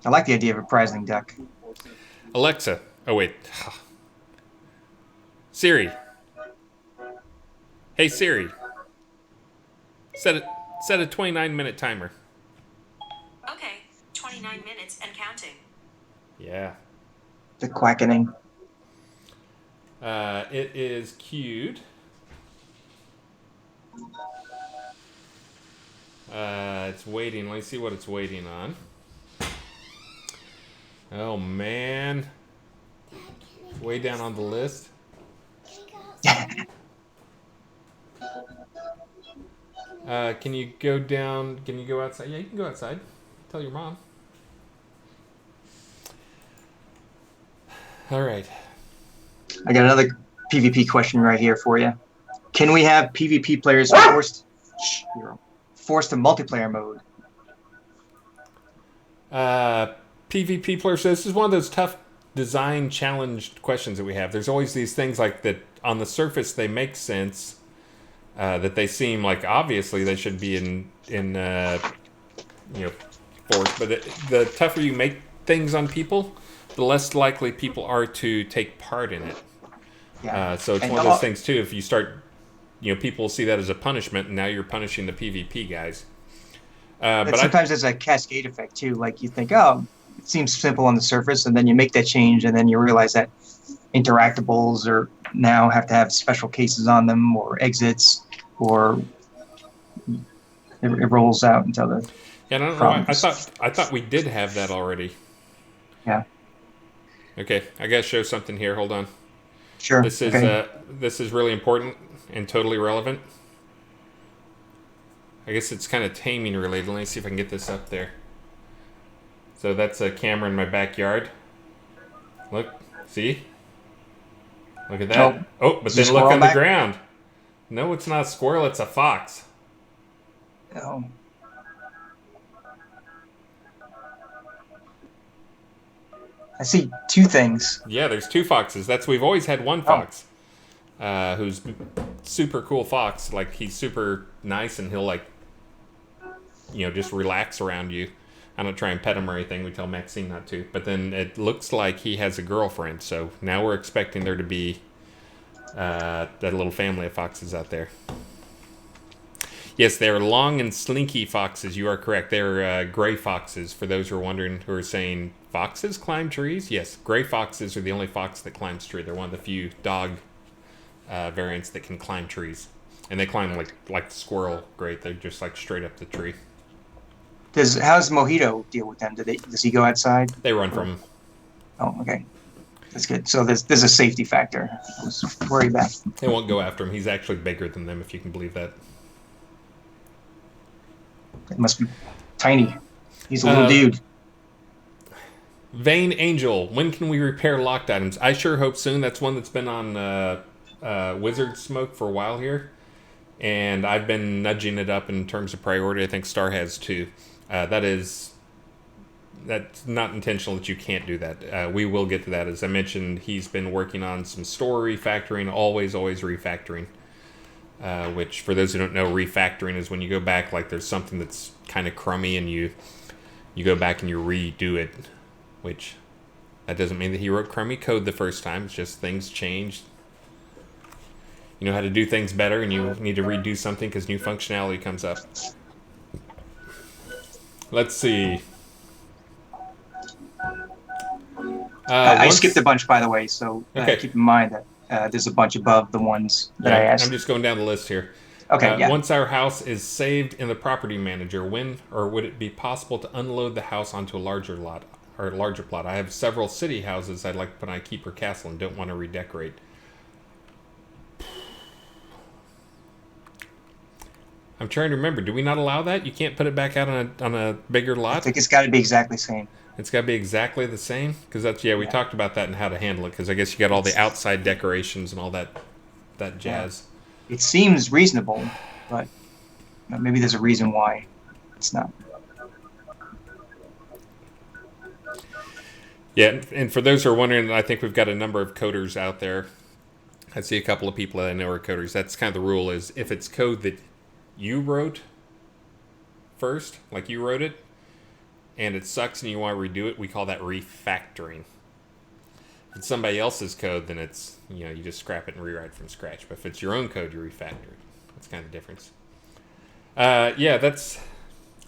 I like the idea of a prizening duck. Alexa. Oh, wait. Siri. Hey, Siri. Set a 29-minute timer. Okay, 29 minutes and counting. Yeah. The quackening. It is queued. It's waiting. Let me see what it's waiting on. Oh man. It's way down on the list. Can you go down? Can you go outside? Yeah, you can go outside. Tell your mom. All right. I got another PvP question right here for you. Can we have PvP players forced to multiplayer mode? PvP players. So this is one of those tough design challenged questions that we have. There's always these things like that on the surface they make sense, that they seem like obviously they should be in force. But the tougher you make things on people, the less likely people are to take part in it. Yeah. So it's And one of those things too. If you start, people see that as a punishment, and now you're punishing the PvP guys. But sometimes there's a cascade effect too. Like you think, oh, it seems simple on the surface, and then you make that change, and then you realize that interactables are now have to have special cases on them, or exits, or it rolls out until the. Yeah, I don't know. I thought we did have that already. Yeah. Okay, I gotta show something here. Hold on. Sure. This is this is really important and totally relevant. I guess it's kind of taming related. Let me see if I can get this up there. So that's a camera in my backyard. Look, see? Look at that. Oh, but then look on the ground. No, it's not a squirrel. It's a fox. Oh. I see two things. Yeah, there's two foxes. We've always had one fox, who's super cool fox. Like he's super nice and he'll just relax around you. I don't try and pet him or anything. We tell Maxine not to. But then it looks like he has a girlfriend. So now we're expecting there to be that little family of foxes out there. Yes, they're long and slinky foxes. You are correct. They're gray foxes. For those who are wondering, who are saying foxes climb trees, yes, gray foxes are the only fox that climbs trees. They're one of the few dog variants that can climb trees, and they climb like the squirrel. Great, they're just like straight up the tree. How's Mojito deal with them? Does he go outside? They run from him. Oh, okay, that's good. So there's a safety factor. I was worried about. They won't go after him. He's actually bigger than them, if you can believe that. It must be tiny. He's a little dude. Vane Angel, when can we repair locked items? I sure hope soon. That's one that's been on Wizard Smoke for a while here. And I've been nudging it up in terms of priority. I think Star has too. That's not intentional that you can't do that. We will get to that. As I mentioned, he's been working on some store refactoring, always refactoring. Which, for those who don't know, refactoring is when you go back, like there's something that's kind of crummy and you go back and you redo it, which that doesn't mean that he wrote crummy code the first time. It's just things changed. You know how to do things better and you need to redo something because new functionality comes up. Let's see. I skipped a bunch, by the way, so okay. Keep in mind that there's a bunch above the ones that I asked. I'm just going down the list here. Okay, yeah. Once our house is saved in the property manager, when or would it be possible to unload the house onto a larger lot or larger plot? I have several city houses I'd like to put on a keeper castle and don't want to redecorate. I'm trying to remember. Do we not allow that? You can't put it back out on a bigger lot? I think it's got to be exactly the same. It's got to be exactly the same? Because we talked about that and how to handle it. Because I guess you got all the outside decorations and all that jazz. Yeah. It seems reasonable, but maybe there's a reason why it's not. Yeah, and for those who are wondering, I think we've got a number of coders out there. I see a couple of people that I know are coders. That's kind of the rule is if it's code that you wrote first, like you wrote it, and it sucks and you want to redo it, we call that refactoring. If it's somebody else's code, then it's, you just scrap it and rewrite from scratch. But if it's your own code, you refactor it. That's kind of the difference. Yeah, that's.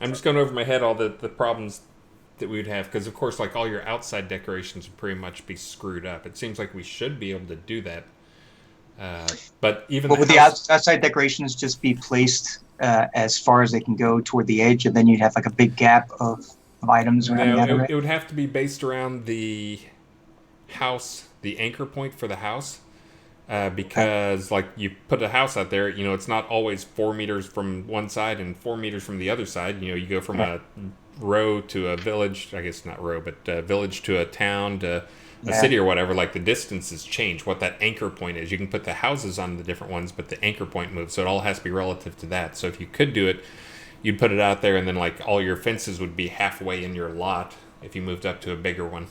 I'm just going over my head all the problems that we would have because, of course, like all your outside decorations would pretty much be screwed up. It seems like we should be able to do that, but even But the would the house. outside decorations just be placed as far as they can go toward the edge, and then you'd have like a big gap of items around the No, outer it would have to be based around the house, the anchor point for the house. Because like you put a house out there, you know, it's not always 4 meters from one side and 4 meters from the other side. You know, you go from a row to a village, I guess not row, but village to a town to a Yeah. city or whatever. Like the distances change. What that anchor point is, you can put the houses on the different ones, but the anchor point moves, so it all has to be relative to that. So if you could do it, you'd put it out there, and then like all your fences would be halfway in your lot if you moved up to a bigger one.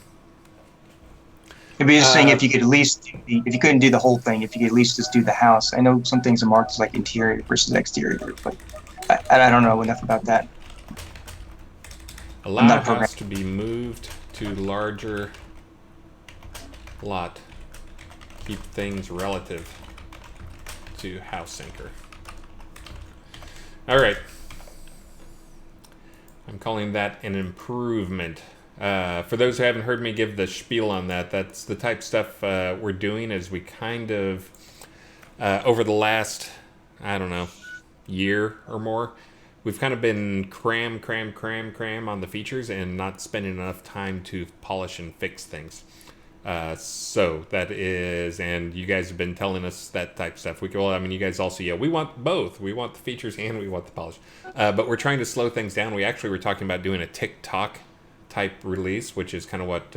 It'd be interesting if you could at least, if you couldn't do the whole thing, if you could at least just do the house. I know some things are marked as like interior versus exterior, but I don't know enough about that. Allow not a program- house to be moved to larger lot. Keep things relative to house anchor. All right. I'm calling that an improvement. For those who haven't heard me give the spiel on that, that's the type of stuff we're doing as we kind of, over the last, I don't know, year or more, we've kind of been cram on the features and not spending enough time to polish and fix things. So that is, and you guys have been telling us that type of stuff. Well, I mean, you guys also, yeah, we want both. We want the features and we want the polish. But we're trying to slow things down. We actually were talking about doing a TikTok type release, which is kind of what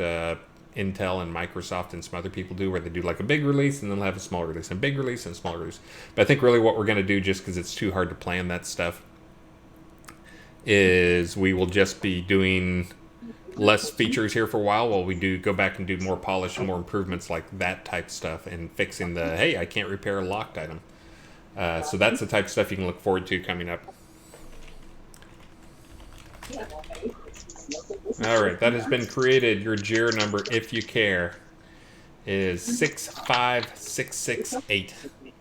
Intel and Microsoft and some other people do, where they do like a big release and then they'll have a small release, and a big release and a small release. But I think really what we're going to do, just because it's too hard to plan that stuff, is we will just be doing less features here for a while we do go back and do more polish and more improvements like that type stuff, and fixing the, hey, I can't repair a locked item. So that's the type of stuff you can look forward to coming up. All right, that has been created. Your JIRA number, if you care, is 65668.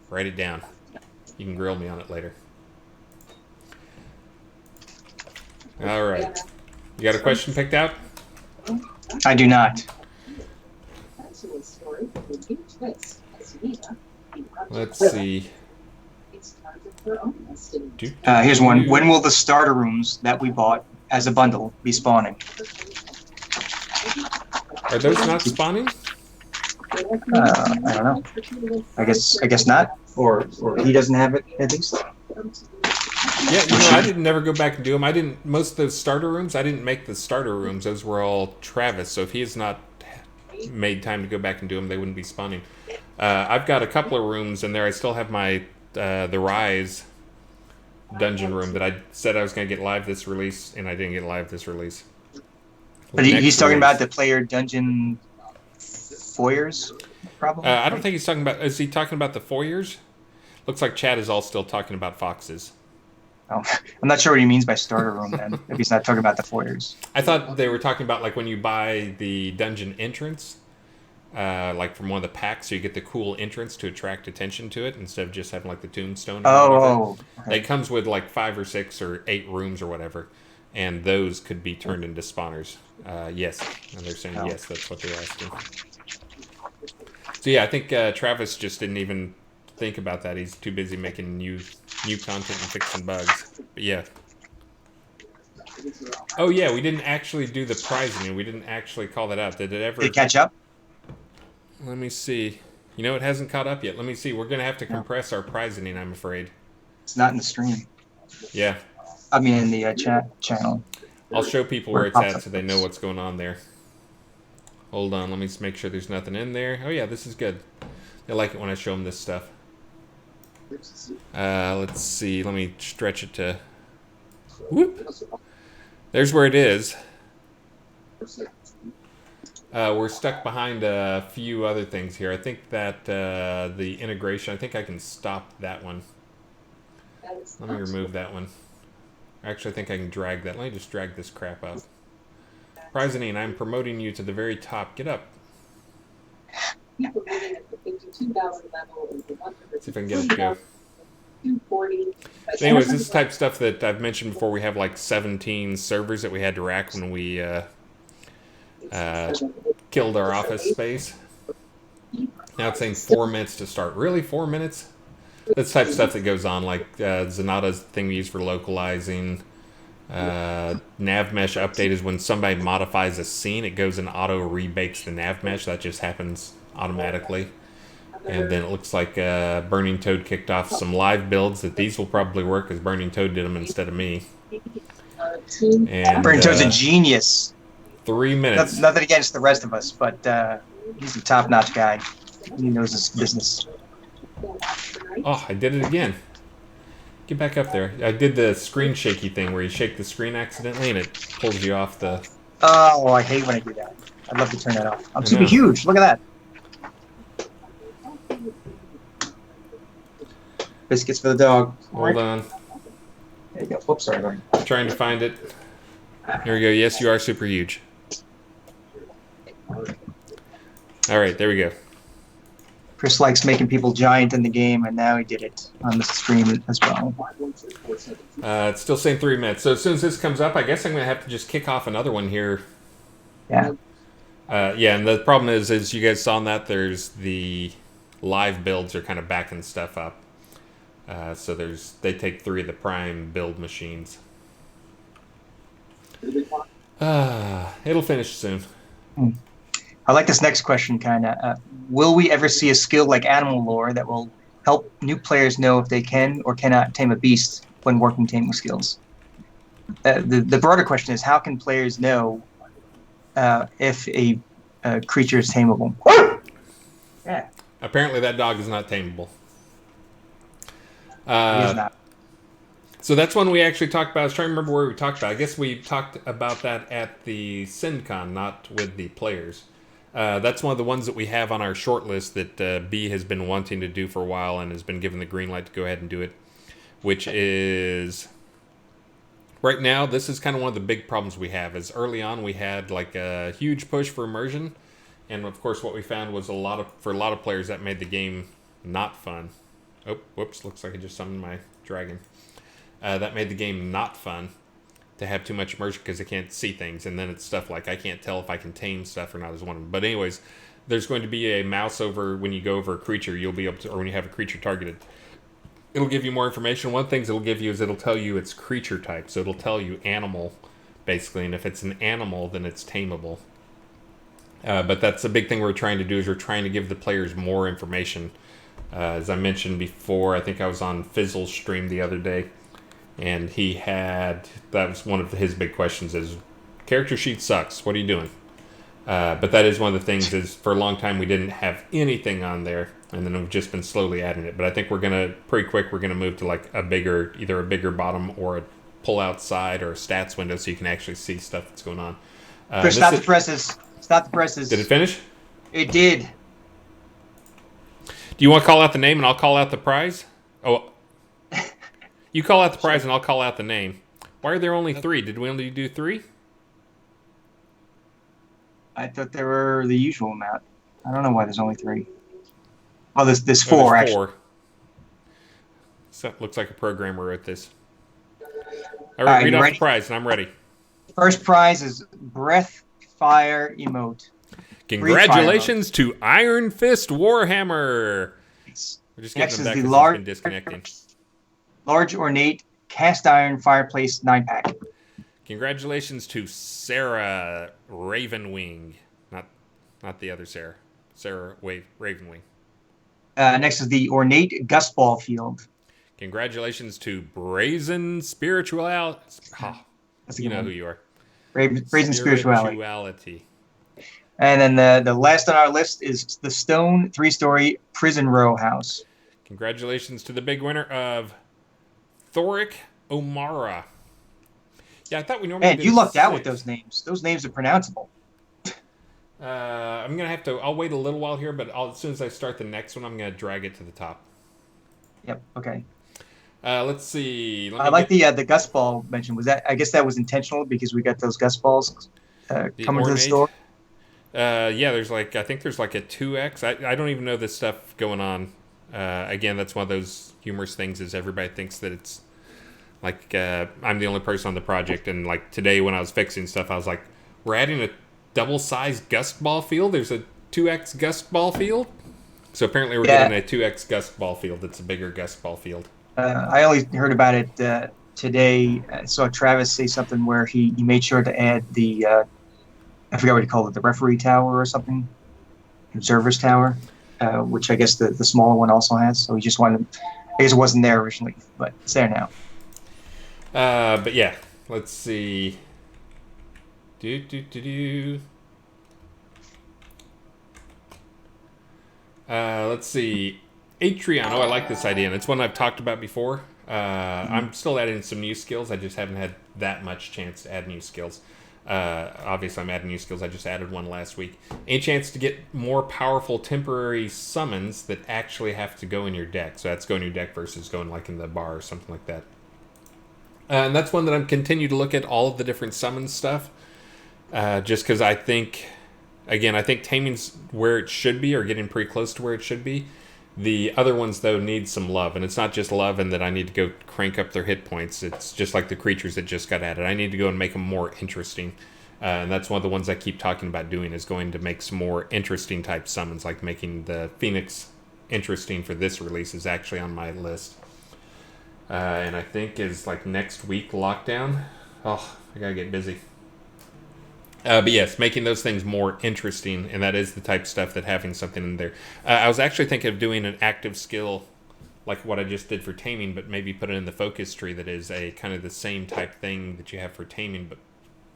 Write it down. You can grill me on it later. All right. You got a question picked out? I do not. Let's see. Here's one. When will the starter rooms that we bought as a bundle be spawning? Are those not spawning? I don't know. I guess not. Or he doesn't have it at least. Yeah, you know, I didn't never go back and do them. I didn't. Most of those starter rooms, I didn't make the starter rooms. Those were all Travis. So if he has not made time to go back and do them, they wouldn't be spawning. I've got a couple of rooms in there. I still have my the Rise dungeon room that I said I was going to get live this release, and I didn't get live this release. But he's talking about the player dungeon foyers, probably. I don't think he's talking about. Is he talking about the foyers? Looks like Chad is all still talking about foxes. Oh, I'm not sure what he means by starter room then, if he's not talking about the foyers. I thought they were talking about like when you buy the dungeon entrance, like from one of the packs, so you get the cool entrance to attract attention to it instead of just having like the tombstone. Oh, okay. It comes with like 5 or 6 or 8 rooms or whatever, and those could be turned into spawners. Yes, and they're saying yes, that's what they're asking. So yeah, I think Travis just didn't even think about that. He's too busy making new content and fixing bugs. But yeah. Oh yeah, we didn't actually do the prizing. We didn't actually call that out. Did it ever? Did it catch up? Let me see. You know, it hasn't caught up yet. Let me see. We're gonna have to compress our prizing, I'm afraid. It's not in the stream. Yeah. I mean, in the chat channel. I'll show people where it's at so they know what's going on there. Hold on, let me just make sure there's nothing in there. Oh yeah, this is good. They like it when I show them this stuff. Let's see. Let me stretch it to... Whoop! There's where it is. We're stuck behind a few other things here. I think that the integration, I think I can stop that one. Let me remove that one. Actually, I think I can drag that. Let me just drag this crap up. Prizanine, I'm promoting you to the very top. Get up. See if I can get it to go. Anyways, this is the type of stuff that I've mentioned before. We have like 17 servers that we had to rack when we killed our office space. Now it's saying 4 minutes to start. Really, 4 minutes? That's the type of stuff that goes on, like Zanata's thing we use for localizing. Nav mesh update is when somebody modifies a scene, it goes and auto rebakes the nav mesh. That just happens automatically. And then it looks like Burning Toad kicked off some live builds that these will probably work because Burning Toad did them instead of me. And Burning Toad's a genius. 3 minutes. Nothing against the rest of us, but he's a top-notch guy. He knows his business. Oh, I did it again. Get back up there. I did the screen shaky thing where you shake the screen accidentally and it pulls you off the... Oh, I hate when I do that. I'd love to turn that off. I'm I super know. huge. Look at that. Biscuits for the dog. Hold on. There you go. Whoops, sorry. Lauren. Trying to find it. Here we go. Yes, you are super huge. All right, there we go. Chris likes making people giant in the game, and now he did it on the screen as well. It's still saying 3 minutes. So as soon as this comes up, I guess I'm going to have to just kick off another one here. Yeah. Yeah, and the problem is you guys saw in that there's the live builds are kind of backing stuff up. So they take 3 of the prime build machines. It'll finish soon. I like this next question, kind of. Will we ever see a skill like Animal Lore that will help new players know if they can or cannot tame a beast when working taming skills? The broader question is, how can players know if a creature is tameable? Yeah, Apparently that dog is not tameable. it is not. So that's one we actually talked about. I was trying to remember where we talked about. I guess we talked about that at the SynCon, not with the players. That's one of the ones that we have on our short list that B has been wanting to do for a while and has been given the green light to go ahead and do it, which is... Right now, this is kind of one of the big problems we have. Is early on we had like a huge push for immersion, and of course what we found was for a lot of players that made the game not fun. Oh, whoops! Looks like I just summoned my dragon. That made the game not fun to have too much immersion because I can't see things, and then it's stuff like I can't tell if I can tame stuff or not as one of them. But anyways, there's going to be a mouse over when you go over a creature. You'll be able to, or when you have a creature targeted. It'll give you more information. One of the things it'll give you is it'll tell you its creature type. So it'll tell you animal, basically. And if it's an animal, then it's tameable. But that's a big thing we're trying to do is we're trying to give the players more information. As I mentioned before, I think I was on Fizzle's stream the other day. And that was one of his big questions is, character sheet sucks. What are you doing? But that is one of the things is for a long time we didn't have anything on there. And then we've just been slowly adding it. But I think we're going to, pretty quick, we're going to move to like either a bigger bottom or a pull out side or a stats window so you can actually see stuff that's going on. Chris, stop the presses. Stop the presses. Did it finish? It did. Do you want to call out the name and I'll call out the prize? Oh, you call out the prize and I'll call out the name. Why are there only 3? Did we only do 3? I thought there were the usual amount. I don't know why there's only 3. Oh, there's 4, actually. 4. So, looks like a programmer wrote this. All right, right, read you off ready? the prize, and I'm ready. First prize is Breath Fire Emote. Congratulations to Iron Fist Warhammer. We're just Next getting them is back the 'cause it's been disconnecting. Large Ornate Cast Iron Fireplace 9-pack. Congratulations to Sarah Ravenwing. Not the other Sarah. Sarah Ravenwing. Next is the Ornate Gust Ball Field. Congratulations to Brazen Spirituality. Oh, That's a you good know one. who you are. Brazen Spirituality. Spirituality. And then the last on our list is the Stone 3-story Prison Row House. Congratulations to the big winner of Thoric O'Mara. Yeah, I thought we normally Man, did you lucked out with 6. those names. Those names are pronounceable. I'm going to have to... I'll wait a little while here, but as soon as I start the next one, I'm going to drag it to the top. Yep, okay. Let's see. I like the Gust Ball mention. Was that? I guess that was intentional because we got those Gust Balls coming to the Ornate? store. Yeah, I think there's like a 2x. I don't even know this stuff going on. Again, that's one of those humorous things is everybody thinks that it's like I'm the only person on the project, and like today when I was fixing stuff, I was like, we're adding a double-sized gust ball field. There's a 2x gust ball field. So apparently we're getting a 2x gust ball field. It's a bigger gust ball field. I only heard about it today. I saw Travis say something where he made sure to add the, I forgot what he called it, the referee tower or something, observer's tower, which I guess the smaller one also has. So he just wanted, I guess it wasn't there originally, but it's there now. But yeah, let's see. Let's see. Atreon. Oh, I like this idea, and it's one I've talked about before. I'm still adding some new skills. I just haven't had that much chance to add new skills. Obviously, I'm adding new skills. I just added one last week. Any chance to get more powerful temporary summons that actually have to go in your deck. So that's go in your deck versus going like in the bar or something like that. And that's one that I'm continue to look at all of the different summon stuff. Just because I think, again, I think Taming's where it should be, or getting pretty close to where it should be. The other ones, though, need some love. And it's not just love and that I need to go crank up their hit points. It's just like the creatures that just got added. I need to go and make them more interesting. And that's one of the ones I keep talking about doing, is going to make some more interesting type summons, like making the Phoenix interesting for this release is actually on my list. And I think is like next week lockdown. Oh, I gotta get busy. But yes, making those things more interesting, and that is the type of stuff that having something in there. I was actually thinking of doing an active skill like what I just did for Taming, but maybe put it in the focus tree that is a kind of the same type thing that you have for Taming, but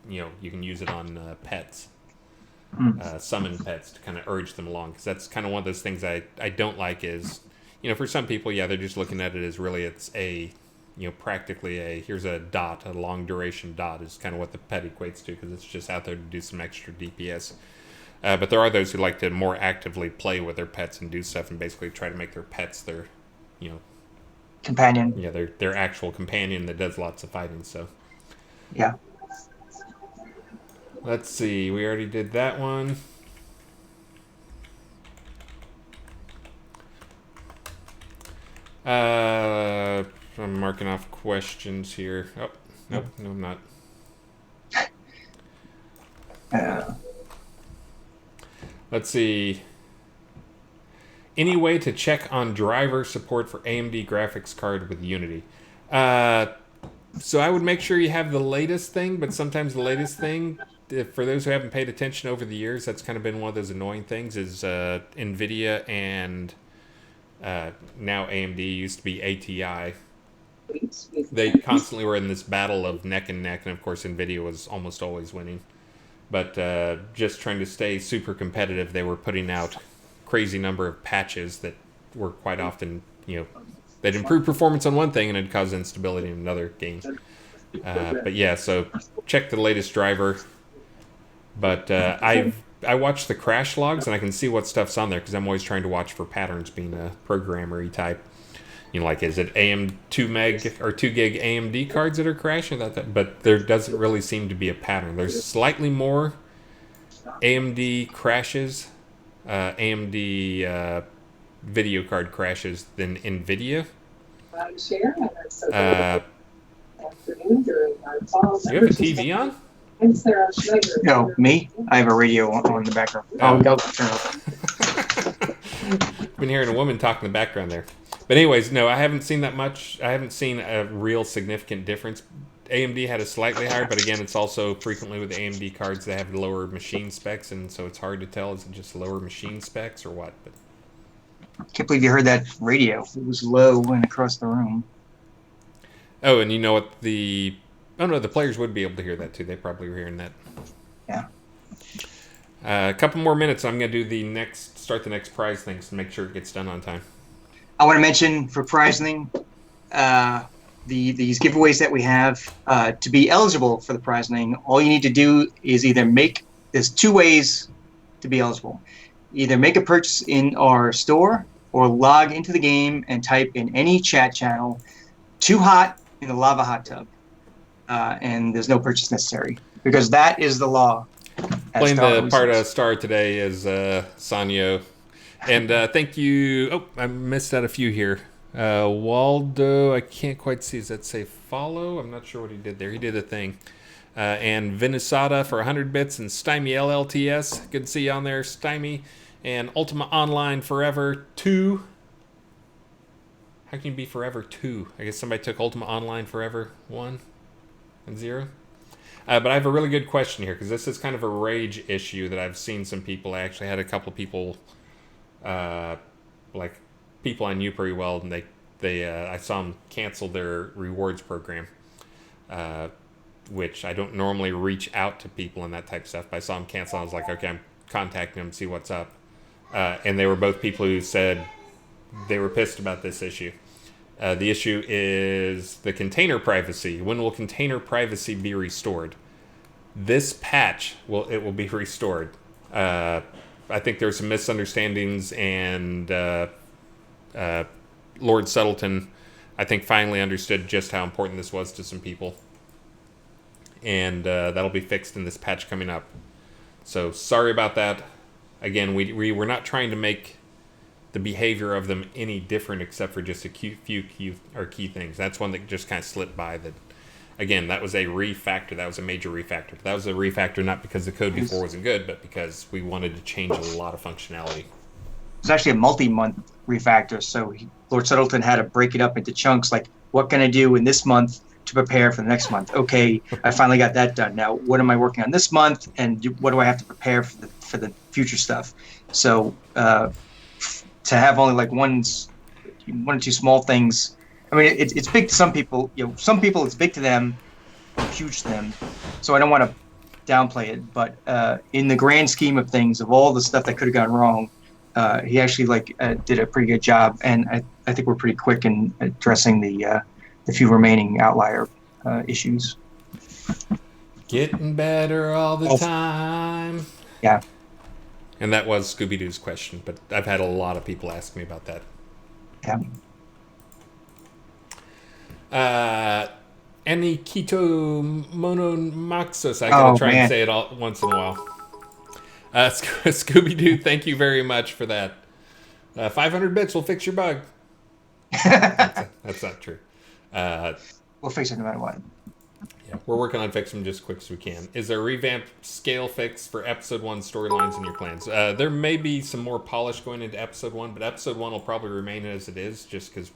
you know, you can use it on pets. Summon pets to kind of urge them along, because that's kind of one of those things I don't like is, you know, for some people, yeah, they're just looking at it as really it's a, you know, practically a, here's a dot, a long duration dot is kind of what the pet equates to, because it's just out there to do some extra DPS. But there are those who like to more actively play with their pets and do stuff and basically try to make their pets their, you know, companion. Yeah, their actual companion that does lots of fighting. So yeah. Let's see, we already did that one. I'm marking off questions here. Oh, nope, no, I'm not. Let's see. Any way to check on driver support for AMD graphics card with Unity? So I would make sure you have the latest thing, but sometimes the latest thing, for those who haven't paid attention over the years, that's kind of been one of those annoying things, is NVIDIA and now AMD, used to be ATI. They constantly were in this battle of neck and neck, and of course NVIDIA was almost always winning. But just trying to stay super competitive, they were putting out crazy number of patches that were quite often, you know, they'd improve performance on one thing and it'd cause instability in another game. But yeah, so check the latest driver. But I watch the crash logs and I can see what stuff's on there, because I'm always trying to watch for patterns, being a programmer-y type. You know, like, is it 2 meg or 2 gig AMD cards that are crashing? But there doesn't really seem to be a pattern. There's slightly more AMD crashes, AMD video card crashes than NVIDIA. Do you have a TV on? No, me? I have a radio on the background. Oh. I'll turn it off. Been hearing a woman talk in the background there. But anyways, no, I haven't seen that much. I haven't seen a real significant difference. AMD had a slightly higher, but again, it's also frequently with AMD cards that have lower machine specs, and so it's hard to tell, is it just lower machine specs or what? But Can't believe you heard that radio. It was low and across the room. oh, and you know what, the players would be able to hear that too. They probably were hearing that. Yeah. A couple more minutes. I'm going to do start the next prize things to make sure it gets done on time. I want to mention for Prizing, these giveaways that we have. To be eligible for the Prizing, all you need to do is there's 2 ways to be eligible. Either make a purchase in our store or log into the game and type in any chat channel, "Too hot in the lava hot tub." And there's no purchase necessary, because that is the law. Playing the part of Star today is Sanyo. And thank you. Oh, I missed out a few here. Waldo, I can't quite see. Does that say follow? I'm not sure what he did there. He did a thing. And Venisada for 100 bits, and Stymie LLTS. Good to see you on there, Stymie. And Ultima Online Forever 2. How can you be Forever 2? I guess somebody took Ultima Online Forever 1 and 0. But I have a really good question here, because this is kind of a rage issue that I've seen some people. I actually had a couple of people, like people I knew pretty well, and I saw them cancel their rewards program, which I don't normally reach out to people and that type of stuff, but I saw them cancel, and I was like, okay, I'm contacting them, see what's up. And they were both people who said they were pissed about this issue. The issue is the container privacy. When will container privacy be restored? This patch will be restored. I think there's some misunderstandings, and Lord Settleton, I think, finally understood just how important this was to some people. And that'll be fixed in this patch coming up. So sorry about that. Again, we were not trying to make the behavior of them any different, except for just a few key things. That's one that just kind of slipped by. That, again, that was a refactor. That was a major refactor. But that was a refactor not because the code before wasn't good, but because we wanted to change a lot of functionality. It's actually a multi-month refactor, so Lord Settleton had to break it up into chunks, like, what can I do in this month to prepare for the next month? Okay, I finally got that done. Now, what am I working on this month, and what do I have to prepare for the future stuff? So to have only like one or two small things, I mean, it's big to some people. Some people it's big to them, or huge to them. So I don't want to downplay it, but in the grand scheme of things, of all the stuff that could have gone wrong, he actually did a pretty good job, and I think we're pretty quick in addressing the few remaining outlier issues. Getting better all the time. Yeah. And that was Scooby-Doo's question, but I've had a lot of people ask me about that. Yeah. Anikito Monomaxos. I gotta try and say it all once in a while. Scooby-Doo, thank you very much for that. 500 bits will fix your bug. That's not true. We'll fix it no matter what. Yeah, we're working on fixing them just as quick as we can. Is there a revamped scale fix for Episode 1 storylines in your plans? There may be some more polish going into Episode 1, but Episode 1 will probably remain as it is, just because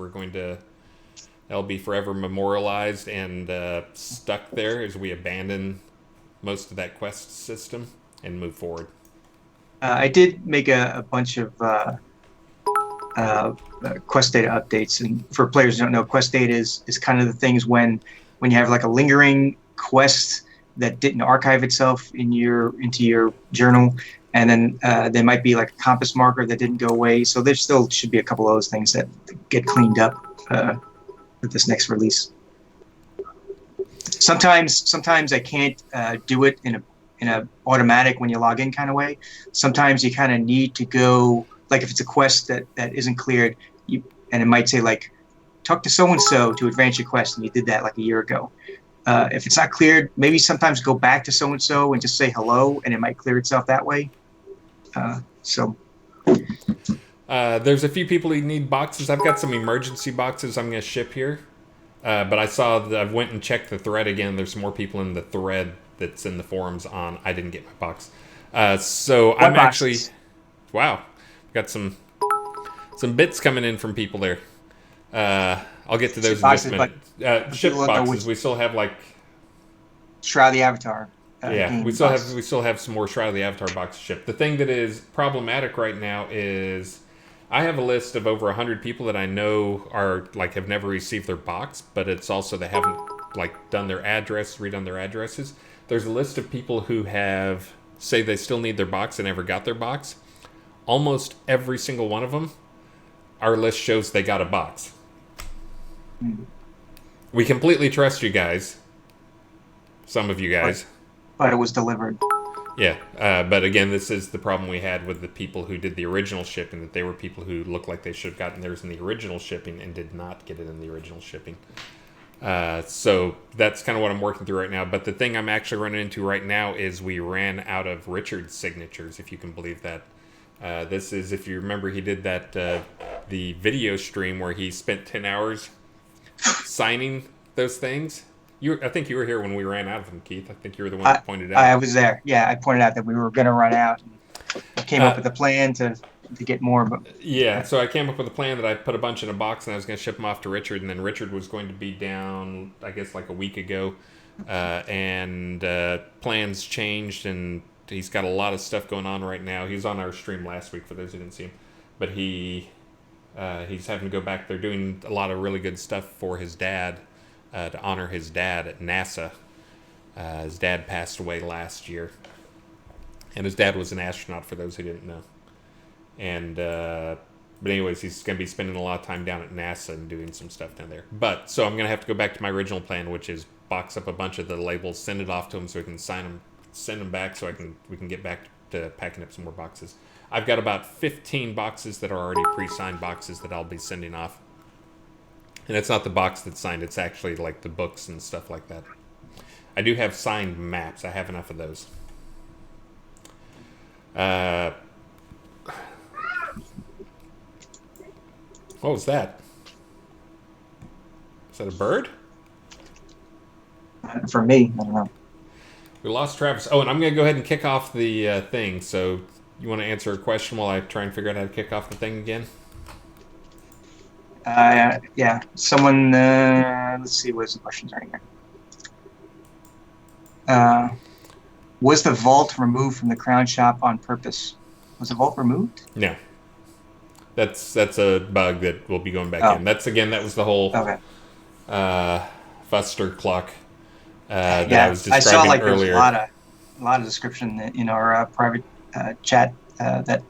that'll be forever memorialized and stuck there as we abandon most of that quest system and move forward. I did make a bunch of quest data updates, and for players who don't know, quest data is kind of the things when you have like a lingering quest that didn't archive itself into your journal, and then there might be like a compass marker that didn't go away. So there still should be a couple of those things that get cleaned up with this next release. Sometimes I can't do it in a automatic when you log in kind of way. Sometimes you kind of need to go, like if it's a quest that isn't cleared, and it might say like, talk to so-and-so to advance your quest, and you did that like a year ago. If it's not cleared, maybe sometimes go back to so-and-so and just say hello, and it might clear itself that way. There's a few people who need boxes. I've got some emergency boxes I'm going to ship here. But I saw that I went and checked the thread again. There's some more people in the thread that's in the forums on I didn't get my box. So I'm actually... Wow. Got some bits coming in from people there. I'll get to those in just a minute. Ship boxes. We still have like Shroud of the Avatar. We still have some more Shroud of the Avatar boxes shipped. The thing that is problematic right now is I have a list of over 100 people that I know are like have never received their box, but it's also they haven't like done their address, redone their addresses. There's a list of people who have say they still need their box and never got their box. Almost every single one of them, our list shows they got a box. We completely trust you guys. Some of you guys. But it was delivered. Yeah, but again, this is the problem we had with the people who did the original shipping, that they were people who looked like they should have gotten theirs in the original shipping and did not get it in the original shipping. So that's kind of what I'm working through right now. But the thing I'm actually running into right now is we ran out of Richard's signatures, if you can believe that. This is, if you remember, he did that the video stream where he spent 10 hours signing those things. I think you were here when we ran out of them, Keith. I think you were the one that pointed I out. was there. Yeah, I pointed out that we were going to run out. I came up with a plan to get more. But Yeah, so I came up with a plan that I put a bunch in a box and I was going to ship them off to Richard, and then Richard was going to be down, I guess, like a week ago, and plans changed, and he's got a lot of stuff going on right now. He was on our stream last week, for those who didn't see him, but he's having to go back. They're doing a lot of really good stuff for his dad, to honor his dad at NASA. His dad passed away last year, and his dad was an astronaut, for those who didn't know. And but anyways, he's going to be spending a lot of time down at NASA and doing some stuff down there. But so I'm going to have to go back to my original plan, which is box up a bunch of the labels, send it off to him so he can sign them, send them back so we can get back to packing up some more boxes. I've got about 15 boxes that are already pre-signed boxes that I'll be sending off. And it's not the box that's signed, it's actually like the books and stuff like that. I do have signed maps. I have enough of those. What was that? Is that a bird? for me, I don't know. We lost Travis. Oh, and I'm going to go ahead and kick off the thing. So you want to answer a question while I try and figure out how to kick off the thing again? Yeah. Someone, let's see, where's the questions right here? Was the vault removed from the crown shop on purpose? Was the vault removed? No. That's a bug that will be going back in. That was the whole Fuster clock that I was describing I saw like earlier. There's a lot of description in our private chat that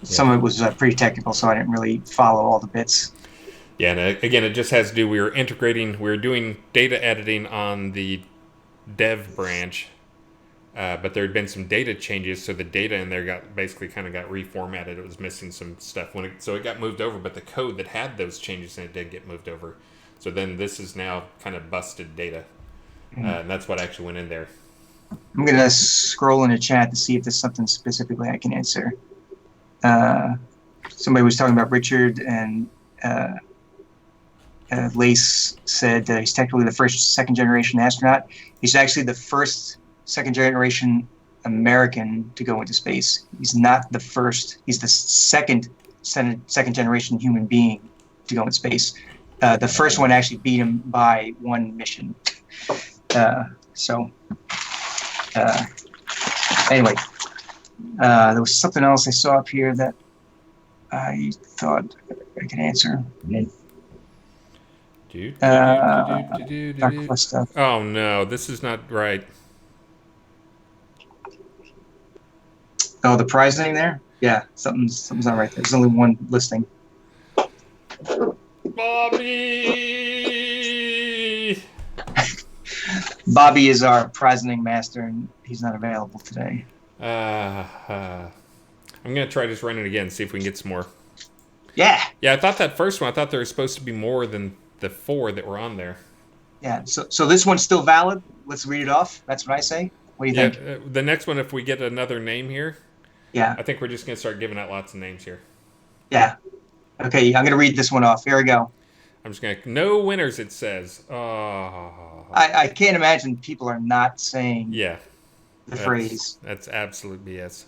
some of it was pretty technical, so I didn't really follow all the bits. Yeah, and again, it just has to do, we were doing data editing on the dev branch, but there had been some data changes, so the data in there got reformatted. It was missing some stuff so it got moved over, but the code that had those changes in it did get moved over. So then this is now kind of busted data, and that's what actually went in there. I'm gonna scroll in the chat to see if there's something specifically I can answer. Somebody was talking about Richard, and Lace said that he's technically the first second-generation astronaut. He's actually the first second-generation American to go into space. He's not the first. He's the second-generation human being to go into space. The first one actually beat him by one mission. Anyway, there was something else I saw up here that I thought I could answer. Oh no, this is not right. Oh, the prize thing there? Yeah, something's not right there. There's only one listing. Bobby! Bobby is our prizening master, and he's not available today. I'm going to try just running it again, see if we can get some more. Yeah! Yeah, I thought that first one, there was supposed to be more than the 4 that were on there. Yeah, so this one's still valid? Let's read it off. That's what I say. What do you think? The next one, if we get another name here, yeah, I think we're just going to start giving out lots of names here. Yeah. Okay, I'm going to read this one off. Here we go. I'm just going to... No winners, it says. Oh. I can't imagine people are not saying the phrase. That's absolute BS.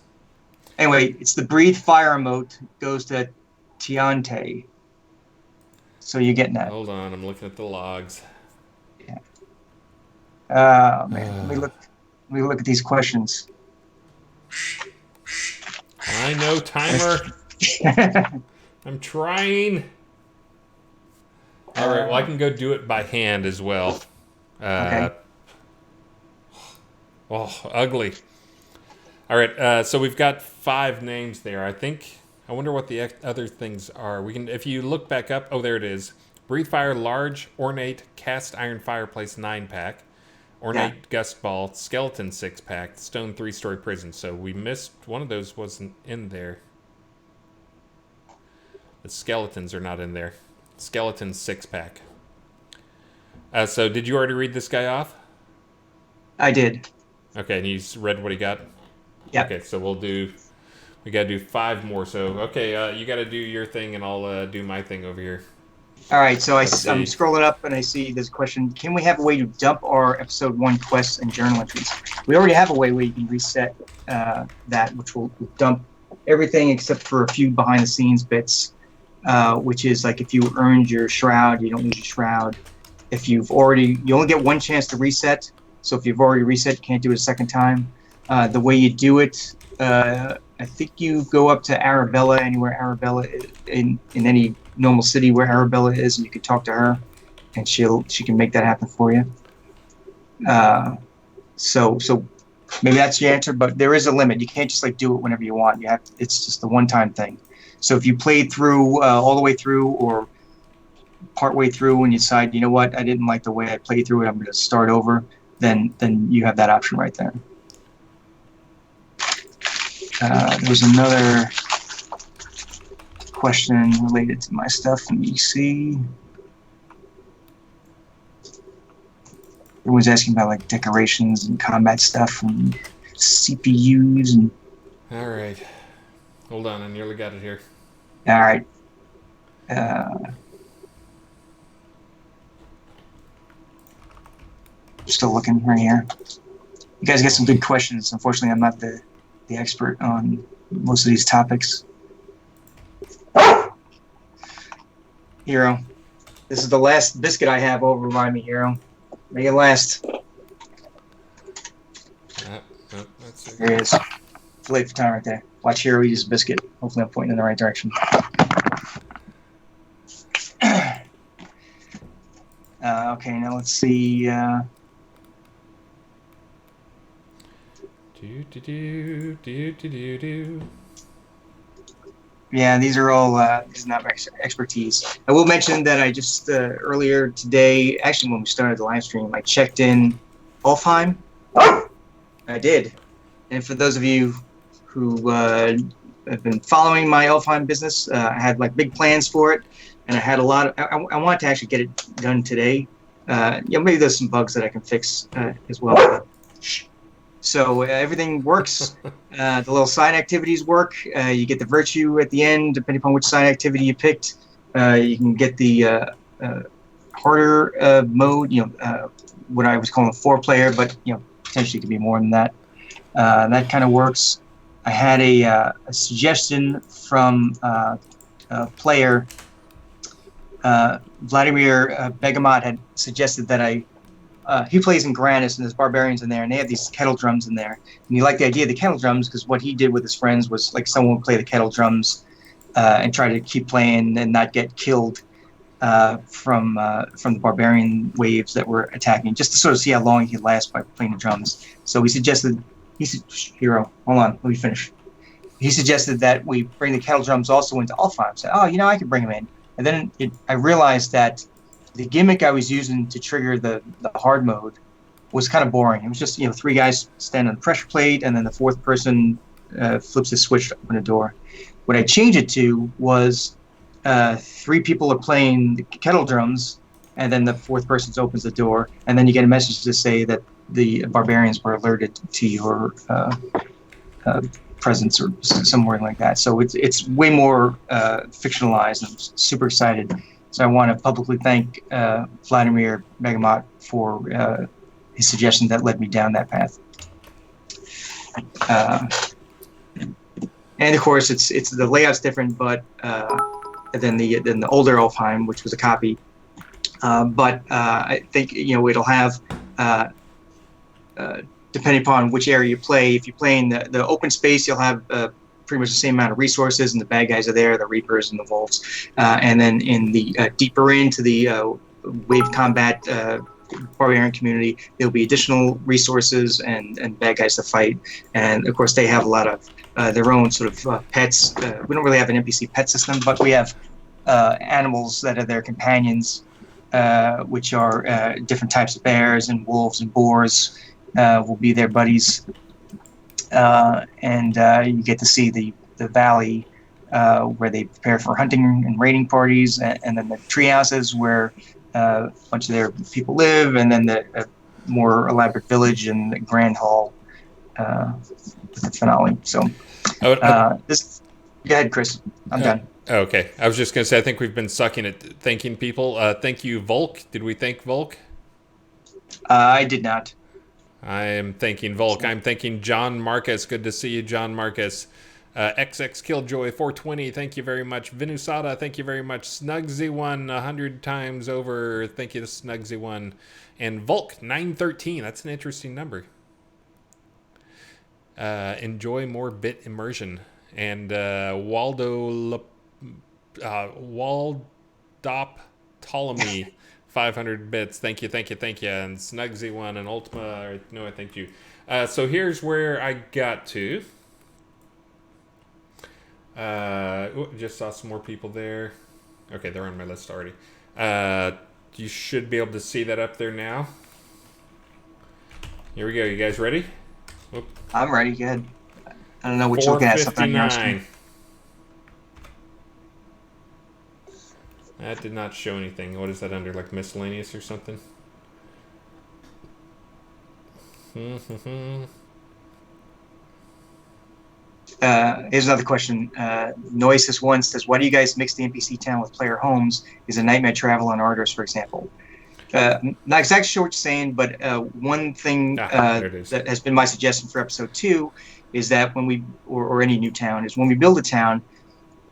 Anyway, it's the Breathe Fire emote goes to Tiante. So you're getting that. Hold on, I'm looking at the logs. Yeah. Oh, man. Let me look at these questions. I know, timer. I'm trying. All right, well, I can go do it by hand as well. Okay. Oh, ugly. All right, so we've got 5 names there. I wonder what the other things are. We can, if you look back up, oh, there it is. Breathe Fire, large, ornate, cast iron fireplace 9-pack, ornate gust ball, skeleton 6-pack, stone 3-story prison. So we missed one of those, wasn't in there. The skeletons are not in there. Skeleton 6-pack. So did you already read this guy off? I did. Okay, and you read what he got? Yeah. Okay, so we'll do We got to do 5 more. So, okay, you got to do your thing, and I'll do my thing over here. All right, so I'm Let's see. scrolling up and I see this question. Can we have a way to dump our episode 1 quests and journal entries? We already have a way where you can reset that, which will dump everything except for a few behind the scenes bits, which is like if you earned your shroud, you don't lose your shroud. If you only get one chance to reset. So if you've already reset, you can't do it a second time. The way you do it, I think you go up to Arabella, anywhere Arabella in any normal city where Arabella is, and you can talk to her, and she can make that happen for you. So maybe that's the answer, but there is a limit. You can't just like do it whenever you want. It's just a one-time thing. So if you played through all the way through or part way through and you decide, you know what, I didn't like the way I played through it, I'm going to start over, then you have that option right there. There's another question related to my stuff. Let me see. Everyone's asking about like decorations and combat stuff and CPUs and. All right. Hold on, I nearly got it here. All right. Still looking right here. You guys get some good questions. Unfortunately, I'm not the expert on most of these topics. Hero, this is the last biscuit I have over by me, Hero. Make it last. That's There it is. It's late for time right there. Watch Hero eat his biscuit. Hopefully I'm pointing in the right direction. Okay, now let's see. Yeah, these are all this is not my expertise. I will mention that I just earlier today, actually when we started the live stream, I checked in Alfheim. I did, and for those of you who have been following my Alfheim business, I had like big plans for it, and I had a lot of. I wanted to actually get it done today. Maybe there's some bugs that I can fix as well. So everything works. The little side activities work. You get the virtue at the end, depending upon which side activity you picked. You can get the harder mode. What I was calling a 4-player, but potentially it could be more than that. That kind of works. I had a suggestion from a player. Vladimir Begamot had suggested that he plays in Granis and there's barbarians in there, and they have these kettle drums in there. And he liked the idea of the kettle drums because what he did with his friends was like someone would play the kettle drums and try to keep playing and not get killed from the barbarian waves that were attacking, just to sort of see how long he could last by playing the drums. So he said, Hero, hold on, let me finish. He suggested that we bring the kettle drums also into Alfheim. I said, I could bring them in. And then I realized that the gimmick I was using to trigger the hard mode was kind of boring. It was just 3 guys stand on the pressure plate, and then the 4th person flips the switch to open a door. What I changed it to was 3 people are playing the kettle drums, and then the 4th person opens the door, and then you get a message to say that the barbarians were alerted to your presence or some wording like that. So it's way more fictionalized. I'm super excited. So I want to publicly thank Vladimir Begamot for his suggestion that led me down that path. And of course, it's the layout's different, but than the older Alfheim, which was a copy. But I think it'll have depending upon which area you play. If you play in the open space, you'll have pretty much the same amount of resources, and the bad guys are there, the Reapers and the Wolves. And then in the deeper into the wave combat barbarian community, there'll be additional resources and bad guys to fight. And of course, they have a lot of their own sort of pets. We don't really have an NPC pet system, but we have animals that are their companions, which are different types of bears and wolves and boars will be their buddies. And you get to see the valley where they prepare for hunting and raiding parties, and then the tree houses where a bunch of their people live, and then the more elaborate village and the grand hall the finale. So this. Go ahead, Chris. I'm done. Okay. I was just going to say, I think we've been sucking at thanking people. Thank you, Volk. Did we thank Volk? I did not. I am thanking Volk. I'm thanking John Marcus. Good to see you, John Marcus. XX Killjoy 420, thank you very much. Vinusada, thank you very much. Snugsy1, 100 times over. Thank you to Snugsy1. And Volk 913, that's an interesting number. Enjoy more bit immersion. And Waldop Ptolemy 500 bits. Thank you. And Snugsy1 and Ultima. No, I thank you. So here's where I got to. Just saw some more people there. Okay, they're on my list already. You should be able to see that up there now. Here we go. You guys ready? Whoop. I'm ready. Go ahead. I don't know what you're looking at. Something on your screen. That did not show anything. What is that under? Like miscellaneous or something? Here's another question. Noises1 says, why do you guys mix the NPC town with player homes? Is a Nightmare Travel on Ardos, for example? Not exactly sure what you're saying, but one thing that has been my suggestion for episode 2 is that when we, or any new town, is when we build a town,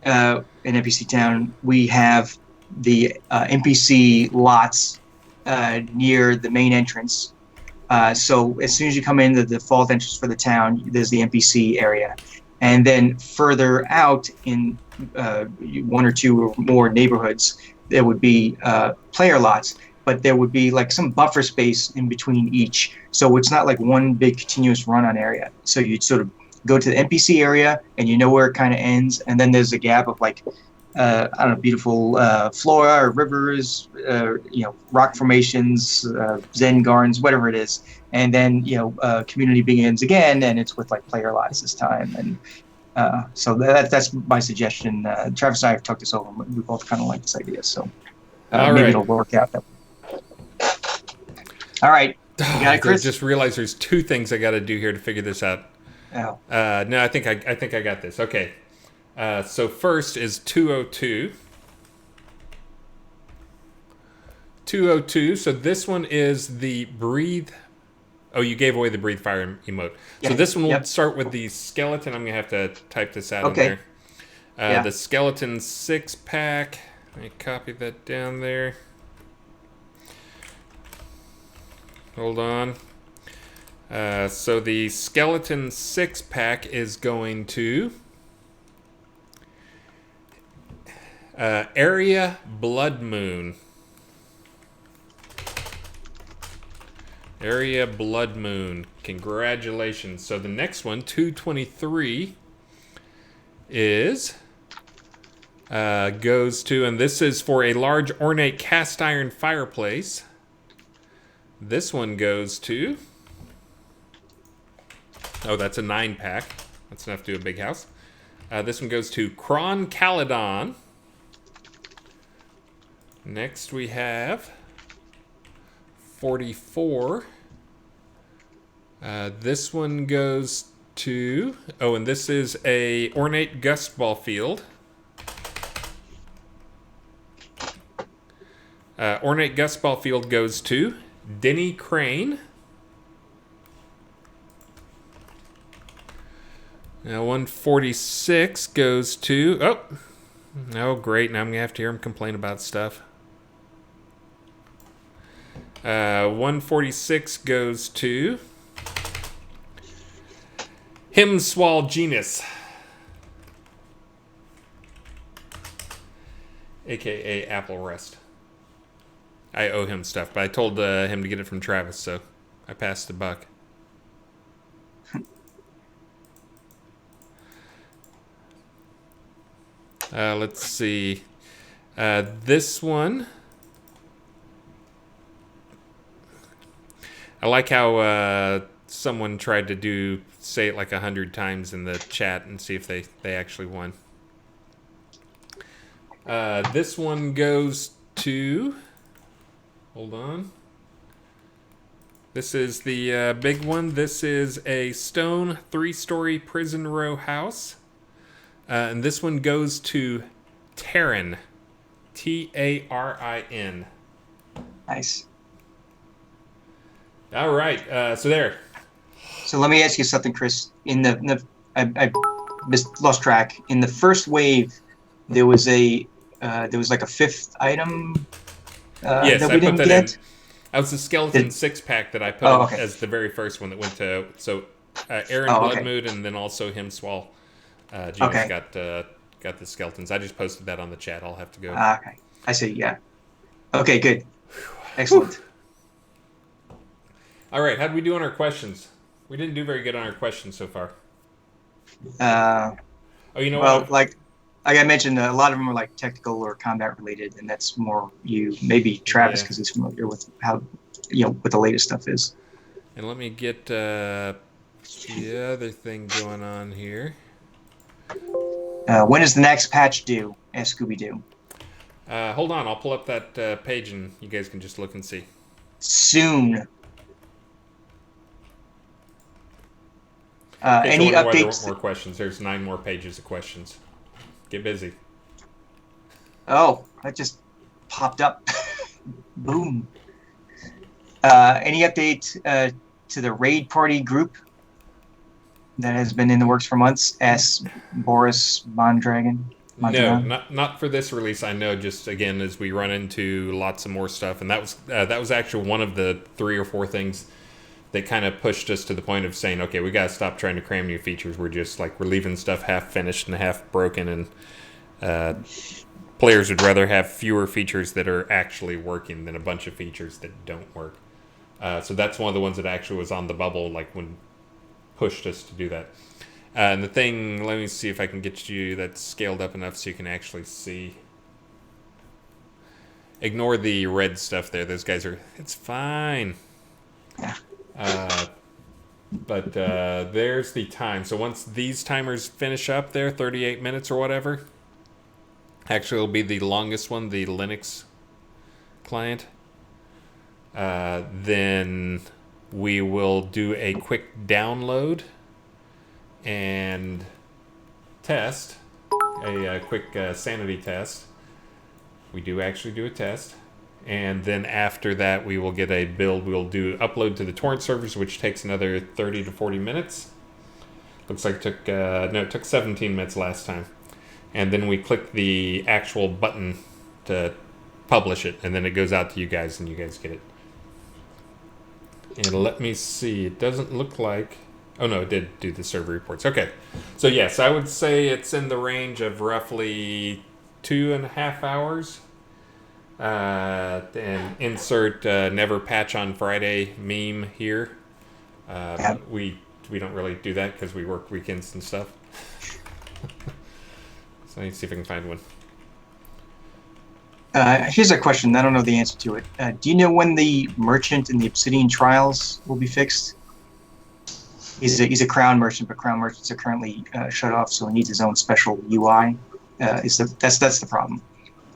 an NPC town, we have the NPC lots near the main entrance. So as soon as you come in the default entrance for the town, there's the NPC area. And then further out in 1 or 2 or more neighborhoods, there would be player lots, but there would be like some buffer space in between each. So it's not like one big continuous run-on area. So you'd sort of go to the NPC area and you know where it kind of ends. And then there's a gap of like, I don't know, beautiful flora or rivers, rock formations, Zen gardens, whatever it is. And then, community begins again, and it's with like player lots this time. And so that's my suggestion. Travis and I have talked this over. We both kind of like this idea. So maybe it'll work out. All right. You got it, Chris? I just realized there's 2 things I got to do here to figure this out. Oh. No, I think I got this. Okay. So first is 202. 202. So this one is the breathe. Oh, you gave away the breathe fire emote. Yeah. So this one will start with the skeleton. I'm gonna have to type this out in there. The skeleton 6-pack. Let me copy that down there. Hold on. So the skeleton 6-pack is going to Area Blood Moon. Area Blood Moon. Congratulations. So the next one, 223, is goes to, and this is for a large ornate cast iron fireplace. This one goes to, oh, that's a 9-pack. That's enough to do a big house. This one goes to Kron Caledon. Next we have 44. This one goes to, oh, and this is a ornate gust ball field. Ornate gust ball field goes to Denny Crane. Now 146 goes to, oh great, now I'm going to have to hear him complain about stuff. 146 goes to Himswal Genus, aka Apple Rest. I owe him stuff, but I told him to get it from Travis, so I passed the buck. Let's see. This one. I like how someone tried to say it like 100 times in the chat and see if they actually won. This one goes to, hold on. This is the big one. This is a stone 3-story prison row house. And this one goes to Tarin. Tarin. Nice. All right. So there. So let me ask you something, Chris. I lost track. In the first wave, there was like a fifth item Yes, that I we put didn't that get. in. That was the skeleton Did- 6-pack that I put Oh, in okay. as the very first one that went to. So Aaron Oh, okay. Bloodmood and then also him Swall. James Okay. got the skeletons. I just posted that on the chat. I'll have to go. Okay, I see. Yeah. Okay, good. Excellent. All right, how did we do on our questions? We didn't do very good on our questions so far. Oh, you know Well, what? like I mentioned, a lot of them are like technical or combat related, and that's more you. Maybe Travis, Yeah. because he's familiar with how what the latest stuff is. And let me get the other thing going on here. When is the next patch due? Asked Scooby Doo. Hold on, I'll pull up that page and you guys can just look and see. Soon. In case Any you wonder why there updates? weren't more questions? There's 9 more pages of questions. Get busy. Oh, that just popped up. Boom. Any update to the raid party group that has been in the works for months? Asks Boris Mondragon. No, not for this release. I know. Just again, as we run into lots of more stuff, and that was actually one of the 3 or 4 things that kind of pushed us to the point of saying, okay, we got to stop trying to cram new features. We're leaving stuff half finished and half broken, and players would rather have fewer features that are actually working than a bunch of features that don't work. So that's one of the ones that actually was on the bubble, like when pushed us to do that. And the thing, let me see if I can get you that scaled up enough so you can actually see. Ignore the red stuff there. Those guys are, it's fine. But there's the time. So once these timers finish up there, 38 minutes or whatever, actually it'll be the longest one, the Linux client. Then we will do a quick download and test, a quick sanity test. We do actually do a test. And then after that, we will get a build. We'll do upload to the torrent servers, which takes another 30 to 40 minutes. Looks like it took 17 minutes last time. And then we click the actual button to publish it, and then it goes out to you guys, and you guys get it. And let me see. It doesn't look like... Oh, no, it did do the server reports. Okay. So, yes, I would say it's in the range of roughly 2.5 hours. And insert never patch on Friday meme here. We don't really do that because we work weekends and stuff. So let me see if I can find one. Here's a question. I don't know the answer to it. Do you know when the merchant in the Obsidian Trials will be fixed? He's a crown merchant, but crown merchants are currently shut off, so he needs his own special UI. That's the problem.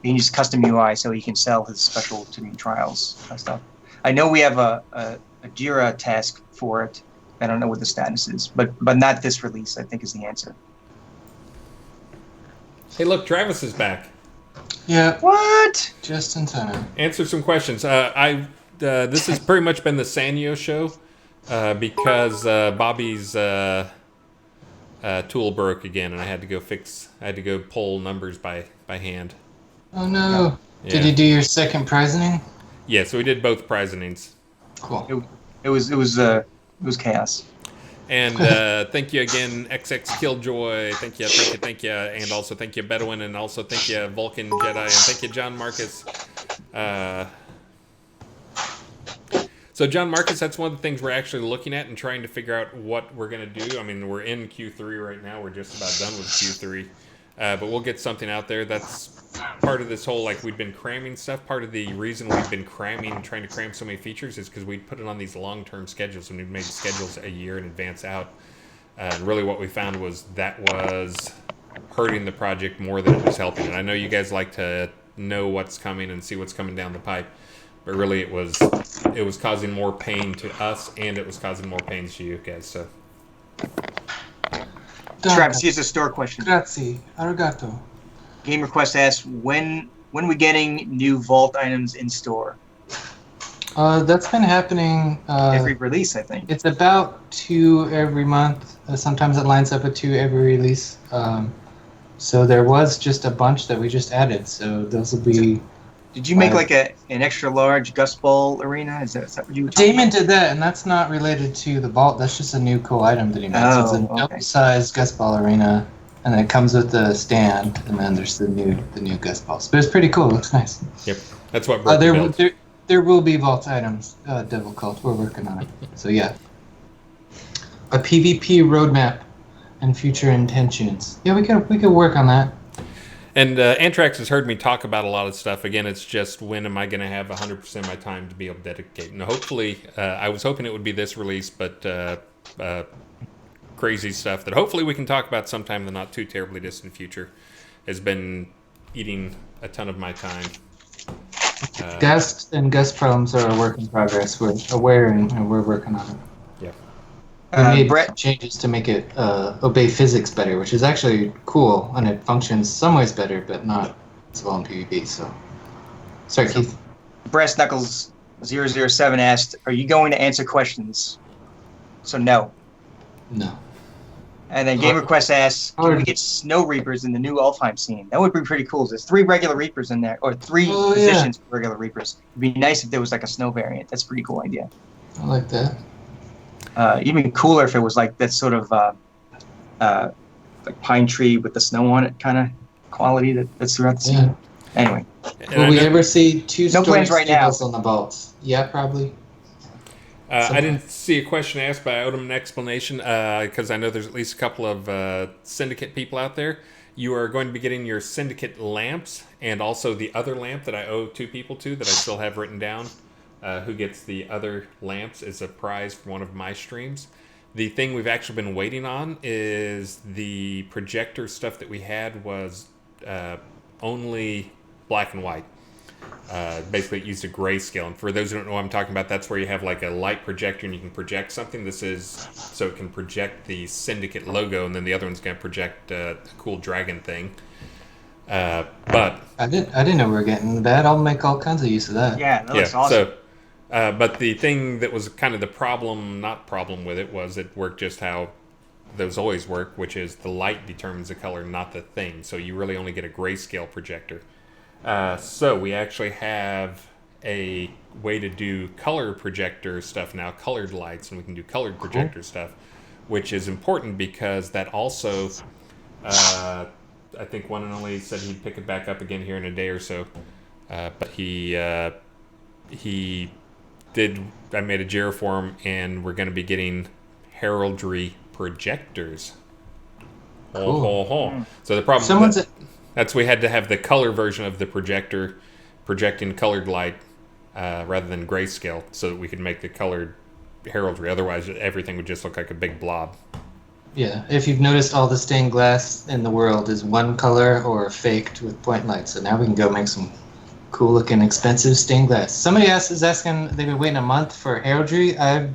He needs custom UI so he can sell his special Obsidian Trials stuff. I know we have a Jira task for it. I don't know what the status is, but not this release, I think, is the answer. Hey, look, Travis is back. Yeah, What? just in time. Answer some questions. This has pretty much been the Sanyo show because Bobby's tool broke again, and I had to go pull numbers by hand. Oh no! Yeah. Did you do your second prisoning? Yeah, so we did both prisonings. Cool. It was chaos. And thank you again, XX Killjoy. Thank you. And also thank you, Bedouin. And also thank you, Vulcan Jedi. And thank you, John Marcus. So, John Marcus, that's one of the things we're actually looking at and trying to figure out what we're going to do. I mean, we're in Q3 right now. We're just about done with Q3. But we'll get something out there. That's part of this whole, like, we've been cramming stuff. Part of the reason we've been trying to cram so many features is because we put it on these long-term schedules, and we've made schedules a year in advance out. And really what we found was that was hurting the project more than it was helping. And I know you guys like to know what's coming and see what's coming down the pipe. but really it was causing more pain to us, and it was causing more pain to you guys. So Travis, here's a store question. Grazie. Arigato. Game Request asks, when we getting new Vault items in store? That's been happening. Every release, I think. It's about 2 every month. Sometimes it lines up at 2 every release. So there was just a bunch that we just added. So those will be. Did you make like an extra large Gust Ball arena? Is that what you were talking Damon did that, and that's not related to the vault. That's just a new cool item that he made. So it's a double-sized Gust Ball arena, and then it comes with the stand, and then there's the new Gust Balls. But it's pretty cool. It looks nice. yep, that's what Brooke built. There will be vault items, Devil Cult. We're working on it. So yeah. A PvP roadmap and future intentions. Yeah, we could work on that. And Antrax has heard me talk about a lot of stuff. Again, it's just when am I going to have 100% of my time to be able to dedicate? And hopefully, I was hoping it would be this release, but crazy stuff that hopefully we can talk about sometime in the not too terribly distant future has been eating a ton of my time. Gust and Gust problems are a work in progress. We're aware and we're working on it. Yeah. We made changes to make it obey physics better, which is actually cool, and it functions some ways better, but not as well in PvP. So, sorry, Keith. Brass Knuckles 007 asked, "Are you going to answer questions?" So no. No. And then Game Request asks, "Can we get Snow Reapers in the new Alfheim scene?" That would be pretty cool. There's 3 regular Reapers in there, or 3 positions for regular Reapers. It'd be nice if there was like a snow variant. That's a pretty cool idea. I like that. Even cooler if it was like that sort of like pine tree with the snow on it kind of quality that's throughout the scene. Yeah. Anyway. Will we ever see 2 No plans right now. on the vaults? Yeah, probably. I didn't see a question asked, but I owed him an explanation because I know there's at least a couple of Syndicate people out there. You are going to be getting your Syndicate lamps and also the other lamp that I owe 2 people to that I still have written down. Who gets the other lamps is a prize for one of my streams. The thing we've actually been waiting on is the projector stuff that we had was only black and white. Basically, it used a grayscale. And for those who don't know what I'm talking about, that's where you have like a light projector and you can project something. This is so it can project the Syndicate logo, and then the other one's going to project a cool dragon thing. But I didn't know we were getting that. I'll make all kinds of use of that. Yeah, that looks awesome. So, but the thing that was kind of the problem with it was it worked just how those always work, which is the light determines the color, not the thing. So you really only get a grayscale projector. So we actually have a way to do color projector stuff now, colored lights, and we can do colored projector stuff, which is important because that also, I think one and only said he'd pick it back up again here in a day or so. But he did. I made a JIRA for him, and we're going to be getting heraldry projectors. Cool. So the problem that's we had to have the color version of the projector projecting colored light rather than grayscale, so that we could make the colored heraldry. Otherwise, everything would just look like a big blob. Yeah, if you've noticed, all the stained glass in the world is one color or faked with point lights. So now we can go make some cool-looking, expensive stained glass. Somebody is asking, they've been waiting a month for heraldry. I've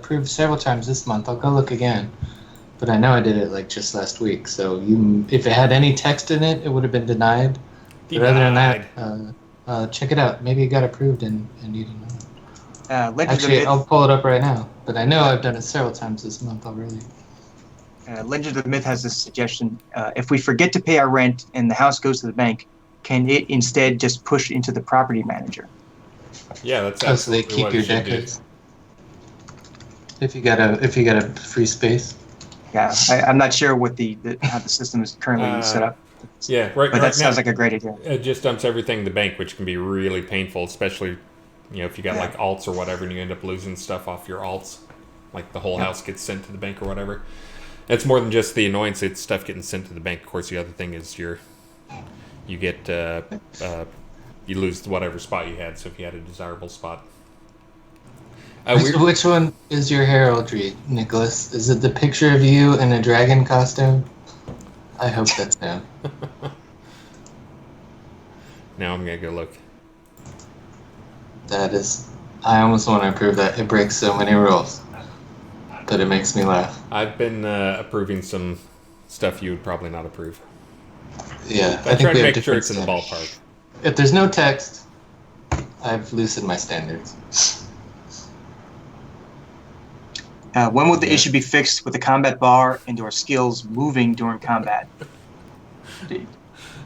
proved several times this month. I'll go look again. But I know I did it like just last week. So if it had any text in it, it would have been denied. But other than that, check it out. Maybe it got approved and you didn't know. Actually, I'll pull it up right now. But I know I've done it several times this month already. Legend of the Myth has this suggestion. If we forget to pay our rent and the house goes to the bank, can it instead just push into the property manager? Yeah, that's so they keep your decades. If you got a free space. Yeah, I'm not sure what how the system is currently set up. Yeah, right. But that sounds like a great idea. It just dumps everything in the bank, which can be really painful, especially if you got like alts or whatever, and you end up losing stuff off your alts, like the whole house gets sent to the bank or whatever. It's more than just the annoyance; it's stuff getting sent to the bank. Of course, the other thing is you lose whatever spot you had. So if you had a desirable spot. Which one is your heraldry, Nicholas? Is it the picture of you in a dragon costume? I hope that's him. Now I'm gonna go look. That is, I almost want to approve that. It breaks so many rules, but it makes me laugh. I've been approving some stuff you would probably not approve. Yeah, I try to we have make sure different it's in the standards. ballpark. If there's no text, I've loosened my standards. When will the Yeah. issue be fixed with the combat bar and/or skills moving during combat?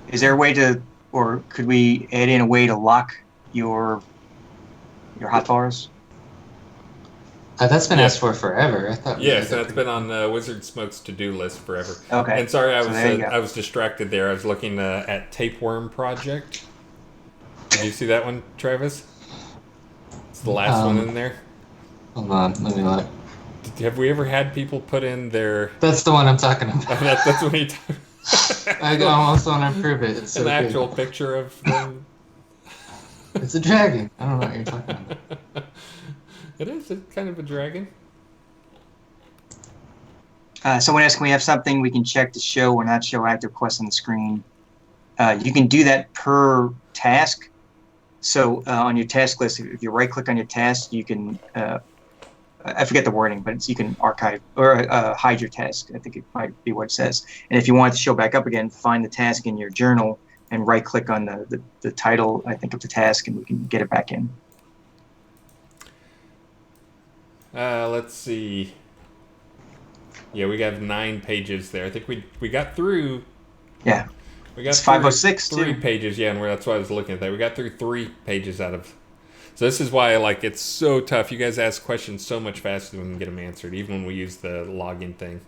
Is there a way to, or could we add in a way to lock your hotbars? That's been Yeah. asked for forever. I thought. we Yes, had that's been on Wizard Smoke's to-do list forever. Okay. And sorry, So there you go. I was distracted there. I was looking at Tapeworm Project. Did you see that one, Travis? It's the last one in there. Hold on, let me look. Have we ever had people put in their? That's the one I'm talking about. That's what he. I almost want to approve it. It's so An good. actual picture of them. It's a dragon. I don't know what you're talking about. It is kind of a dragon. Someone asked, can we have something we can check to show or not show active quests on the screen? You can do that per task. So on your task list, if you right-click on your task, you can, I forget the wording, but you can archive or hide your task. I think it might be what it says. And if you want it to show back up again, find the task in your journal and right-click on the title, I think, of the task, and we can get it back in. Let's see. Yeah, we got 9 pages there. I think we got through. Yeah. We got It's through 506 3 too. pages. Yeah, and that's why I was looking at that. We got through 3 pages out of. So this is why it's so tough. You guys ask questions so much faster than we can get them answered, even when we use the login thing.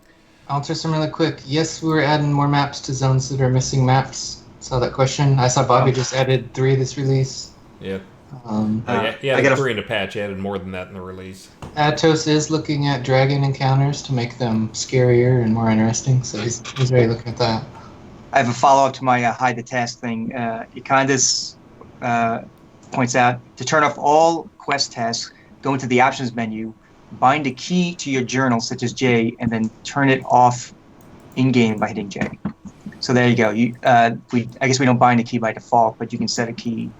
I'll answer some really quick. Yes, we're adding more maps to zones that are missing maps. Saw that question. I saw Bobby just added 3 this release. Yeah. I He added gotta- 3 in a patch. He added more than that in the release. Atos is looking at dragon encounters to make them scarier and more interesting, so he's already looking at that. I have a follow-up to my hide the task thing. Econdis points out, to turn off all quest tasks, go into the options menu, bind a key to your journal, such as J, and then turn it off in-game by hitting J. So there you go. I guess we don't bind a key by default, but you can set a key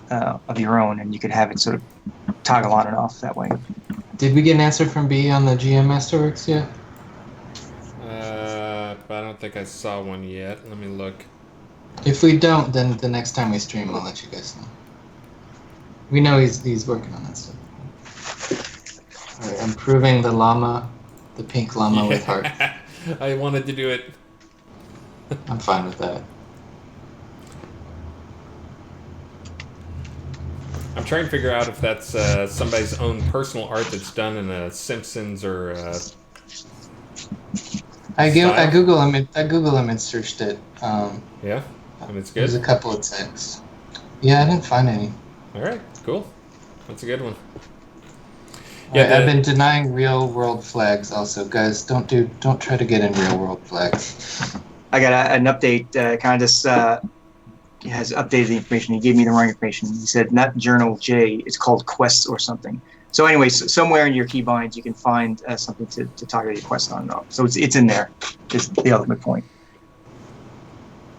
of your own, and you could have it sort of toggle on and off that way. Did we get an answer from B on the GM Masterworks yet? But I don't think I saw one yet. Let me look. If we don't, then the next time we stream, I'll let you guys know. We know he's working on that stuff. All right, I'm proving the llama, the pink llama with heart. I wanted to do it. I'm fine with that. I'm trying to figure out if that's somebody's own personal art that's done in a Simpsons or. I Style? Google image searched it. Yeah, and it's There's a good. couple of texts. Yeah, I didn't find any. All right, cool. That's a good one. I've been denying real world flags also, guys. Don't try to get in real world flags. I got an update. Econdis has updated the information. He gave me the wrong information. He said not journal J, it's called quests or something. So anyways, somewhere in your keybinds you can find something to toggle your quest on and off. So it's in there, is the ultimate point.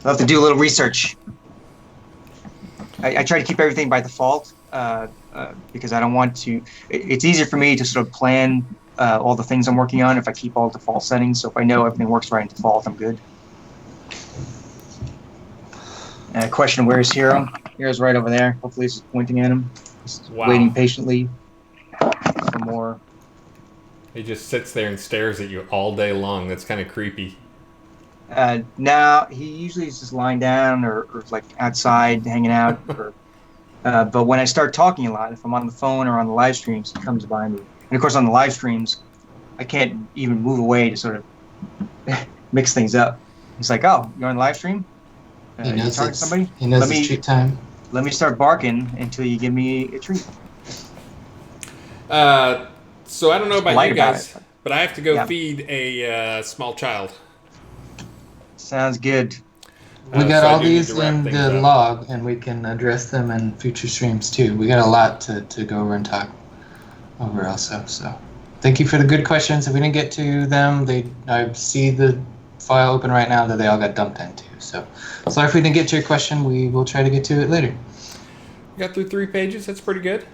I'll have to do a little research. I try to keep everything by default because I don't want to. It's easier for me to sort of plan all the things I'm working on if I keep all default settings. So if I know everything works right in default, I'm good. Question, where is Hero? Hero's right over there. Hopefully he's pointing at him. He's Wow. waiting patiently for more. He just sits there and stares at you all day long. That's kind of creepy. Now, he usually is just lying down or like outside hanging out. But when I start talking a lot, if I'm on the phone or on the live streams, he comes by me. And of course, on the live streams, I can't even move away to sort of mix things up. He's like, "Oh, you're on the live stream? He You knows talking to it's somebody? He knows Let it's me- treat time. Let me start barking until you give me a treat." So I don't know about Light you about guys, it. but I have to go Yeah. feed a small child. Sounds good. We got so I all do need these to wrap in things the up. log, and we can address them in future streams too. We got a lot to go over and talk over also. So, thank you for the good questions. If we didn't get to them, I see the file open right now that they all got dumped into. So, sorry if we didn't get to your question. We will try to get to it later. We got through 3 pages. That's pretty good.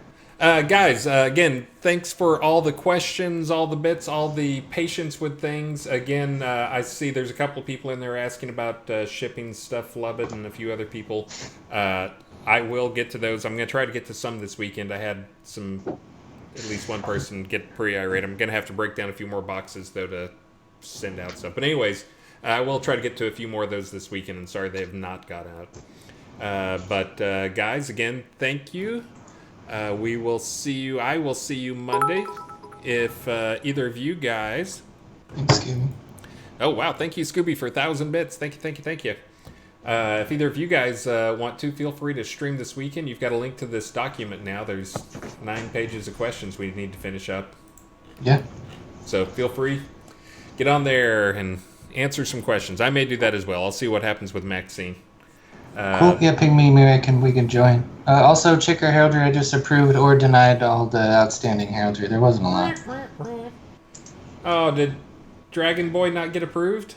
Guys, again, thanks for all the questions, all the bits, all the patience with things. Again, I see there's a couple of people in there asking about shipping stuff, Lubbock, and a few other people. I will get to those. I'm going to try to get to some this weekend. I had at least one person get pretty irate. I'm going to have to break down a few more boxes, though, to send out stuff. But anyways, I will try to get to a few more of those this weekend, and sorry they have not got out. But guys, again, thank you. We will see you. I will see you Monday. If either of you guys. Thanks, Scooby. Oh, wow. Thank you, Scooby, for 1,000 bits. Thank you. If either of you guys want to, feel free to stream this weekend. You've got a link to this document now. There's 9 pages of questions we need to finish up. Yeah. So feel free. Get on there and answer some questions. I may do that as well. I'll see what happens with Maxine. Cool. Yeah, ping me. Maybe we can join. Also, Chicker Heraldry, I just approved or denied all the outstanding heraldry. There wasn't a lot. Oh, did Dragon Boy not get approved?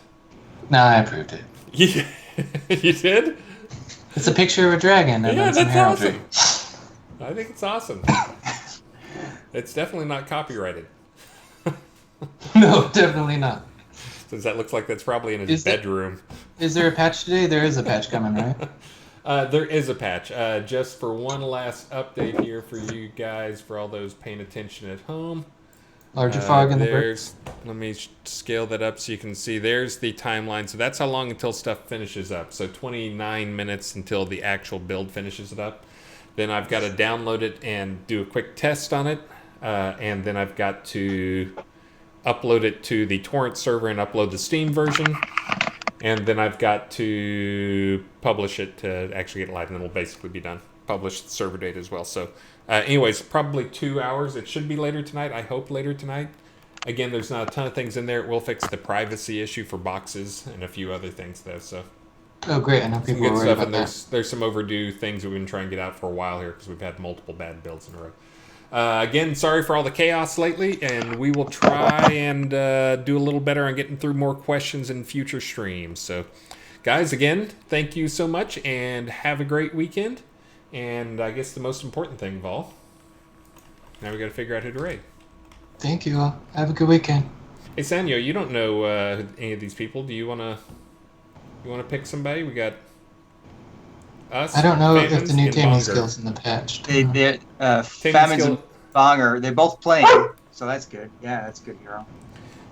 No, I approved it. You did? It's a picture of a dragon and then some that's heraldry. awesome. I think it's awesome. It's definitely not copyrighted. No, definitely not. Since that looks like that's probably in his bedroom. Is there a patch today? There is a patch coming, right? There is a patch. Just for one last update here for you guys, for all those paying attention at home. Larger fog in the bricks. Let me scale that up so you can see. There's the timeline. So that's how long until stuff finishes up. So 29 minutes until the actual build finishes it up. Then I've got to download it and do a quick test on it. And then I've got to upload it to the torrent server and upload the Steam version. And then I've got to publish it to actually get it live, and then we'll basically be done. Publish the server data as well. So anyways, probably 2 hours. It should be later tonight. I hope later tonight. Again, there's not a ton of things in there. It will fix the privacy issue for boxes and a few other things, though. So Oh, great. I know people are worried about and that. there's some overdue things that we've been trying to get out for a while here because we've had multiple bad builds in a row. Again, sorry for all the chaos lately, and we will try and do a little better on getting through more questions in future streams. So, guys, again, thank you so much, and have a great weekend. And I guess the most important thing of all, now we got to figure out who to raid. Thank you all. Have a good weekend. Hey, Sanyo, you don't know any of these people. Do you wanna pick somebody? We got us. I don't know if Famines, the new and taming Bonger. skills in the patch. Famines skill- and Bonger, they're both playing, so that's good. Yeah, that's good, Hero.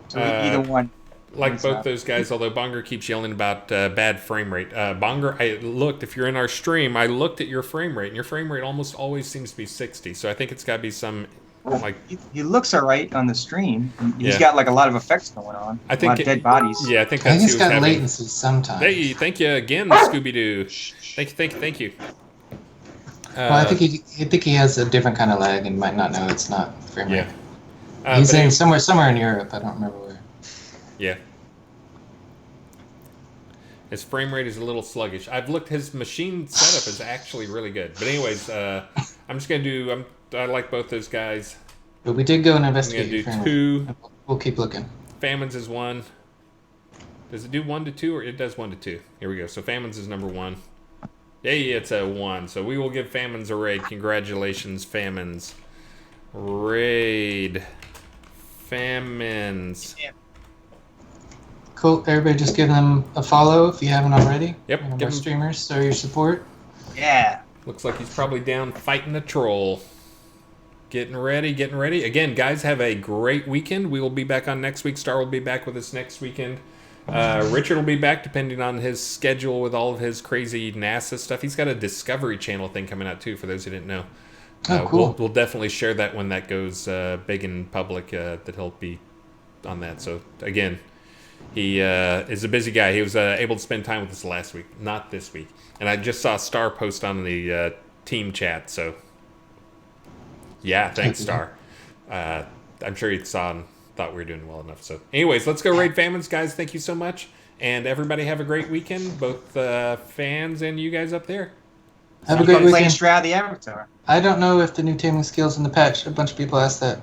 So either one. Like What's both up? those guys, although Bonger keeps yelling about bad frame rate. Bonger, I looked, if you're in our stream, I looked at your frame rate, and your frame rate almost always seems to be 60. So I think it's got to be some, like, He looks all right on the stream. He's Yeah. got like a lot of effects going on. I a think lot of dead bodies. Yeah, I think I that's think it's who's got having. latency sometimes. Hey, thank you again, Scooby-Doo. Thank you. Well, I think he has a different kind of lag and might not know it's not frame rate. Yeah. He's But in somewhere in Europe. I don't remember where. Yeah. His frame rate is a little sluggish. I've looked. His machine setup is actually really good. But anyways, I'm just gonna do. I like both those guys. But we did go and I'm gonna investigate do your frame rate. 2. We'll keep looking. Famines is 1. Does it do 1 to 2 or it does 1 to 2? Here we go. So Famines is number 1. Yeah, it's a 1. So we will give Famines a raid. Congratulations, Famines. Raid. Famines. Cool. Everybody just give them a follow if you haven't already. Yep, One of give our 'em- streamers, show your support. Yeah. Looks like he's probably down fighting a troll. Getting ready. Again, guys, have a great weekend. We will be back on next week. Star will be back with us next weekend. Richard will be back depending on his schedule with all of his crazy NASA stuff. He's got a Discovery Channel thing coming out too, for those who didn't know. Oh, cool. We'll definitely share that when that goes big in public, that he'll be on that. So, again, he is a busy guy. He was able to spend time with us last week, not this week. And I just saw Star post on the team chat, so yeah, thanks, Star. I'm sure he saw and thought we were doing well enough. So anyways, let's go raid Famines, guys. Thank you so much. And everybody have a great weekend, both fans and you guys up there. Have a Keep great on playing weekend. Strad the Avatar. I don't know if the new taming skills in the patch. A bunch of people asked that.